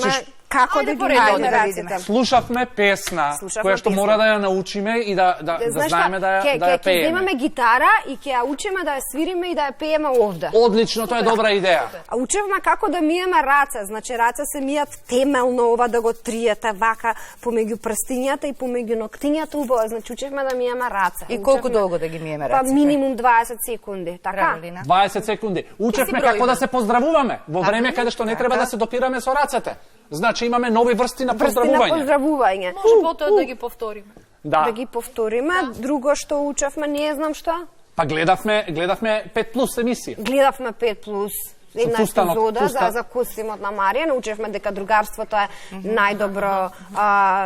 како да ги најдеме раците. Слушавме песна која што мора да ја научиме и да знаеме да ја пееме. Ќе земеме гитара и ќе ја учиме да ја свириме и да ја пееме овде. Одлично, тоа е добра идеја. А учевме како да миеме раце. Значи раце се мијат темелно, ова да го триете вака помеѓу прстињата и помеѓу ноктињата убаво. Значи учевме да миеме раце. И колку долго да ги миеме рацете? Па минимум 20 секунди, така? 20 секунди. Учевме како да се поздравуваме во време каде што не треба да се допираме со рацете. Значи имаме нови врсти на поздравување. Може потоа да ги повториме. Да ги повториме. Друго што учевме, не знам што. Па гледавме 5 плюс емисија. Гледавме 5 плюс. Една епизода за костимот на Марија. Научевме дека другарството е најдобро.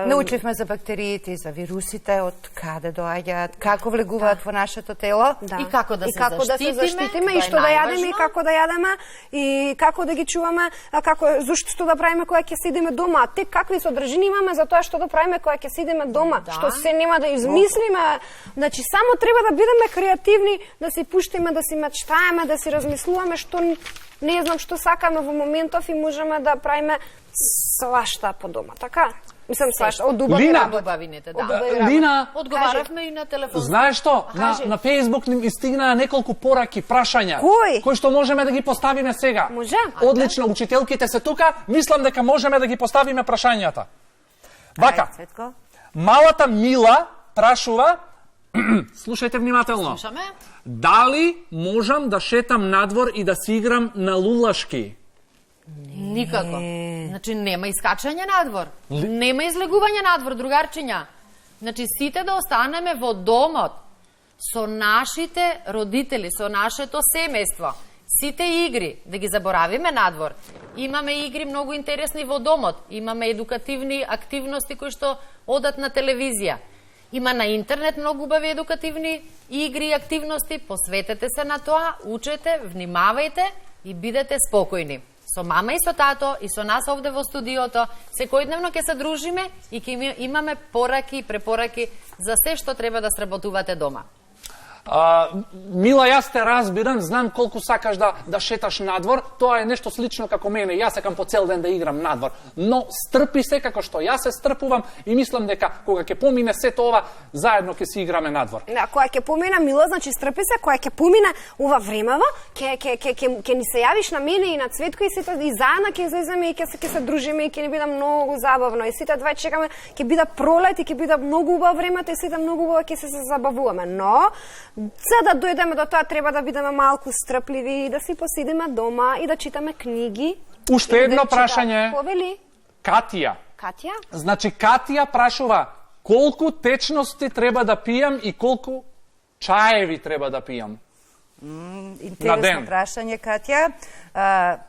Научивме за бактериите и за вирусите, од каде доаѓаат, како влегуваат во нашето тело. И како да се заштитиме, и што да јадеме, и како да јадеме, и како да ги чуваме, зошто да правиме кога ќе седиме дома. Тек какви содржини имаме за тоа што да правиме кога ќе седиме дома. Што се нема да измислиме. Значи, само треба да бидеме креативни, да си пуштиме, да си мечтаеме, да си размислуваме што не знам што сакаме во моментов и можеме да правиме свашта по дома, така? Мислам свашта, од убавините, Лина, одговаравме и на телефон. Знаеш што? На Facebook ни стигнаа неколку пораки, прашања. Кои што можеме да ги поставиме сега. Може? Одлично, учителките се тука, мислам дека можеме да ги поставиме прашањата. Вака, малата Мила прашува, слушајте внимателно. Слушаме. Дали можам да шетам надвор и да си играм на лулашки? Никако. Значи нема искачање надвор. Нема излегување надвор, другарчиња. Значи сите да останеме во домот со нашите родители, со нашето семејство. Сите игри, да ги заборавиме надвор. Имаме игри многу интересни во домот. Имаме едукативни активности кои што одат на телевизија. Има на интернет многу убави едукативни игри и активности, посветете се на тоа, учете, внимавајте и бидете спокојни. Со мама и со тато и со нас овде во студиото, секојдневно ќе се дружиме и ќе имаме пораки и препораки за се што треба да сработувате дома. Мила, јас те разбирам, знам колку сакаш да шеташ надвор, тоа е нешто слично како мене, јас сакам по цел ден да играм надвор, но стрпи се како што јас се стрпувам и мислам дека кога ќе помине сето ова, заедно ќе си играме надвор. Да, кога ќе помине, Мила, значи стрпи се, кога ќе помине ова времево, ќе ни се јавиш на мене и на Цветко и сите и заедно ќе излеземе и ќе се дружиме и ќе ни биде многу забавно и сите два чекаме, ќе биде пролет и ќе биде многу убаво времето и сите многу убаво ќе се забавуваме, но за да дојдеме до тоа треба да бидеме малку стрпливи и да си поседиме дома и да читаме книги. Уште едно прашање. Повели? Катија. Катја? Значи Катија прашува колку течности треба да пијам и колку чаеви треба да пијам. Интересно прашање, Катја.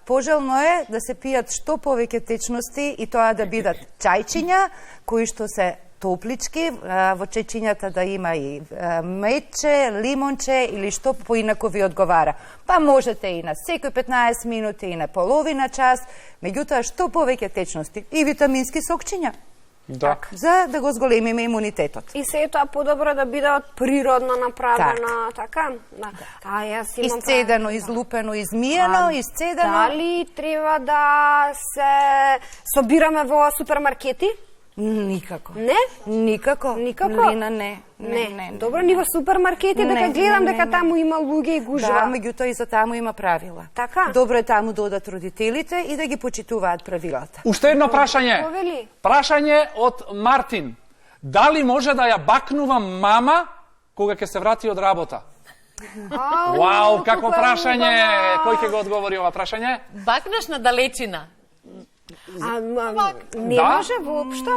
Пожелно е да се пијат што повеќе течности и тоа да бидат чајчиња кои што се топлички, во чајчињата да има и мече, лимонче или што поинако ви одговара. Па можете и на секој 15 минути и на половина час, меѓутоа што повеќе течности и витамински сокчиња. Да. За да го зголемиме имунитетот. И се е тоа подобро да биде од природно направено, така? Да. А јас имам изцедено, излупено, измиено, изцедено. Дали треба да се собираме во супермаркети? Никако. Не? Никако. Лина, не. Добро, ни во супермаркети дека гледам дека таму има луѓе и гужва. Да, меѓутоа и за таму има правила. Така? Добро е таму да одат родителите и да ги почитуваат правилата. Уште едно прашање. Повели. Прашање од Мартин. Дали може да ја бакнувам мама кога ќе се врати од работа? Вау, какво прашање! Кој ќе го одговори ова прашање? Бакнеш на далечина. Не може воопшто.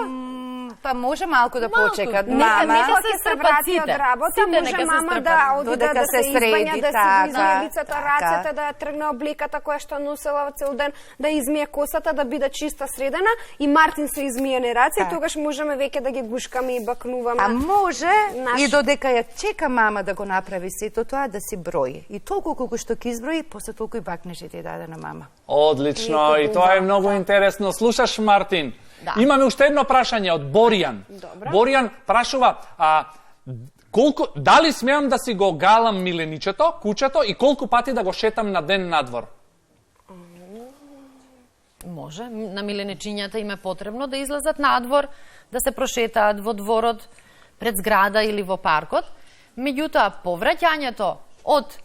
Па може малку да почекат. Нека се врати од работа, може мама да оди да се избања, да си измие лицето, рацете, да ја тргне облеката која што носела цел ден, да измие косата, да биде чиста средена и Мартин се измиене раце, тогаш можеме веќе да ги гушкаме и бакнуваме. А може и додека ја чека мама да го направи сето тоа, да си брои. И толку колку што ќе изброи, после толку и бакнеш и ти даде на мама. Одлично, и тоа е многу интересно. Слушаш, Мартин? Да. Имаме уште едно прашање од Боријан. Добро. Боријан прашува, дали смеам да си го галам миленичето, кучето, и колку пати да го шетам на ден надвор? Може. На миленичињата им е потребно да излезат надвор, да се прошетаат во дворот, пред зграда или во паркот. Меѓутоа, повраќањето од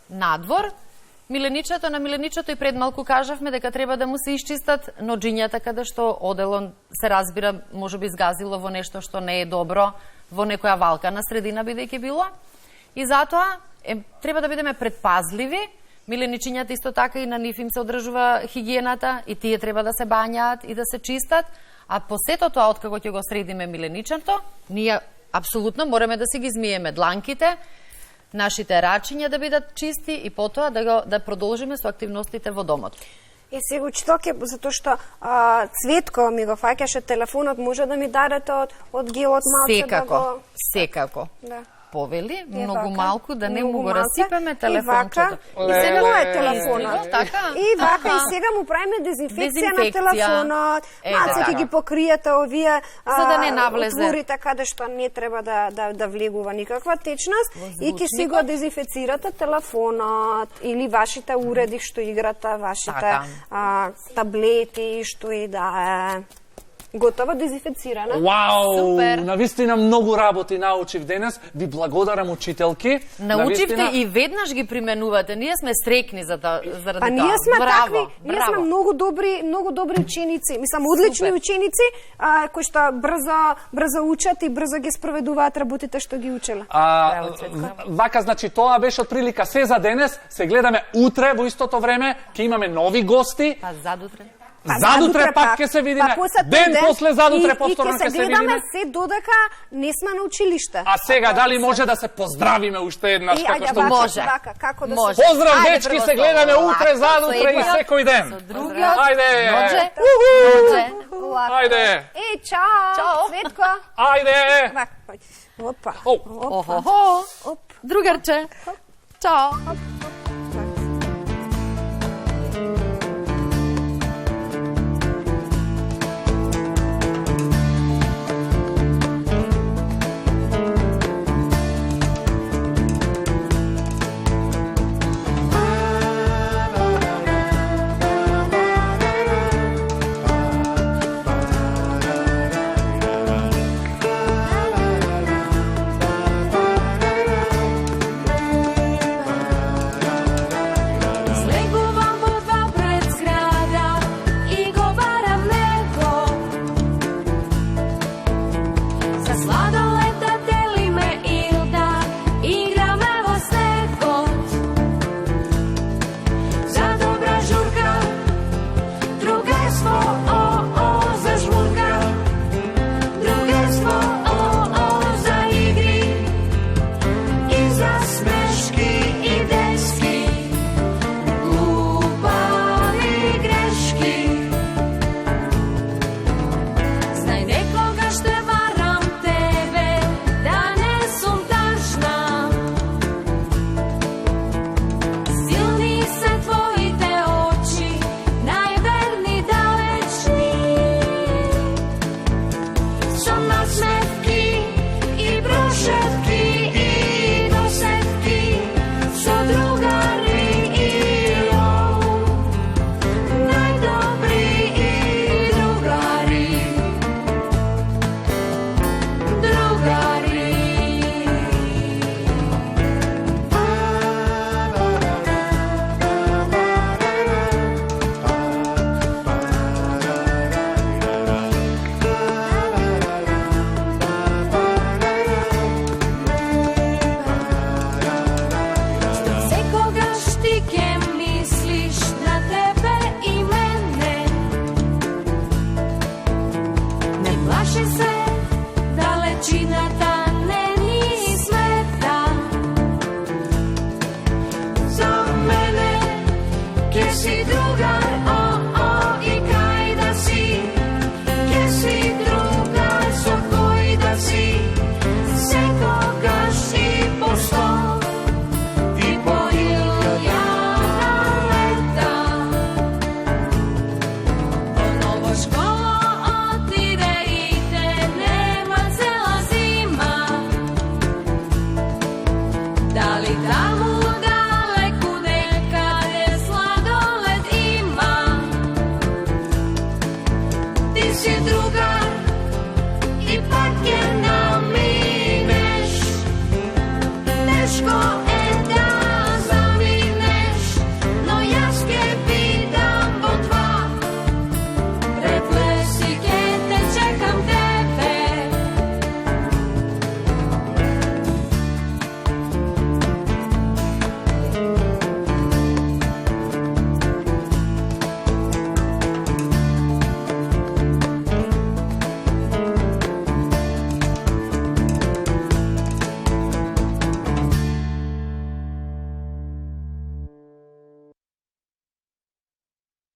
надвор, на миленичето и пред малку кажавме дека треба да му се исчистат ноџињата каде што одело се разбира можеби изгазило во нешто што не е добро, во некоја валкана средина бидејќи било. И затоа треба да бидеме предпазливи. Миленичињата исто така и на нив им се одржува хигиената и тие треба да се бањаат и да се чистат, а по сето тоа откако ќе го средиме миленичето, ние апсолутно мораме да си ги измиеме дланките, нашите рачиња да бидат чисти и потоа да продолжиме со активностите во домот. Сега учителке, затоа што Цветко ми го фаќаше телефонот, може да ми дадете од гелот малце да го... Секако. Да. Повели, многу малку, да не му го расипеме телефончето. И сега е телефонот. Така? И вака, и сега му правиме дезинфекција на телефонот. Малце ќе ги покриете овие за да не навлезе отворите каде што не треба да влегува никаква течност и ќе си го дезинфецирате телефонот или вашите уреди што играте, вашите таблети, што и да е. Готова, дезинфецирана. Вау! Супер! Навистина многу работи научив денес. Ви благодарам, учителки. Научивте и веднаш ги применувате. Ние сме срекни заради тоа. Па ние сме такви, ние сме многу добри ученици. Мислам, одлични ученици кои што брзо учат и брзо ги спроведуваат работите што ги учеле. Вака, значи, тоа беше отприлика се за денес. Се гледаме утре во истото време. Ќе имаме нови гости. Па задутре. Задутре пак ќе се видиме. Ден после задутре повторно ќе се видиме. И ќе се гледаме се додека не сме на училиште. А сега дали може да се поздравиме уште еднаш како што може? Како да се... Поздрав, дечки, се гледаме утре, задутре и секој ден. Ајде. Ајде. Чао. Цветко. Ајде. Опа. Охо. Другарче. Чао. plaši se, dalečina ta ne ni smeta. Za mene, kje si drugar, i kaj da si, kje si drugar, so koji da si, sekogaš i posto, i po iljada leta. Novo školo otide i te nema cela zima. Da li tamo daleku nekade sladoled ima? Ti si drugar i pak je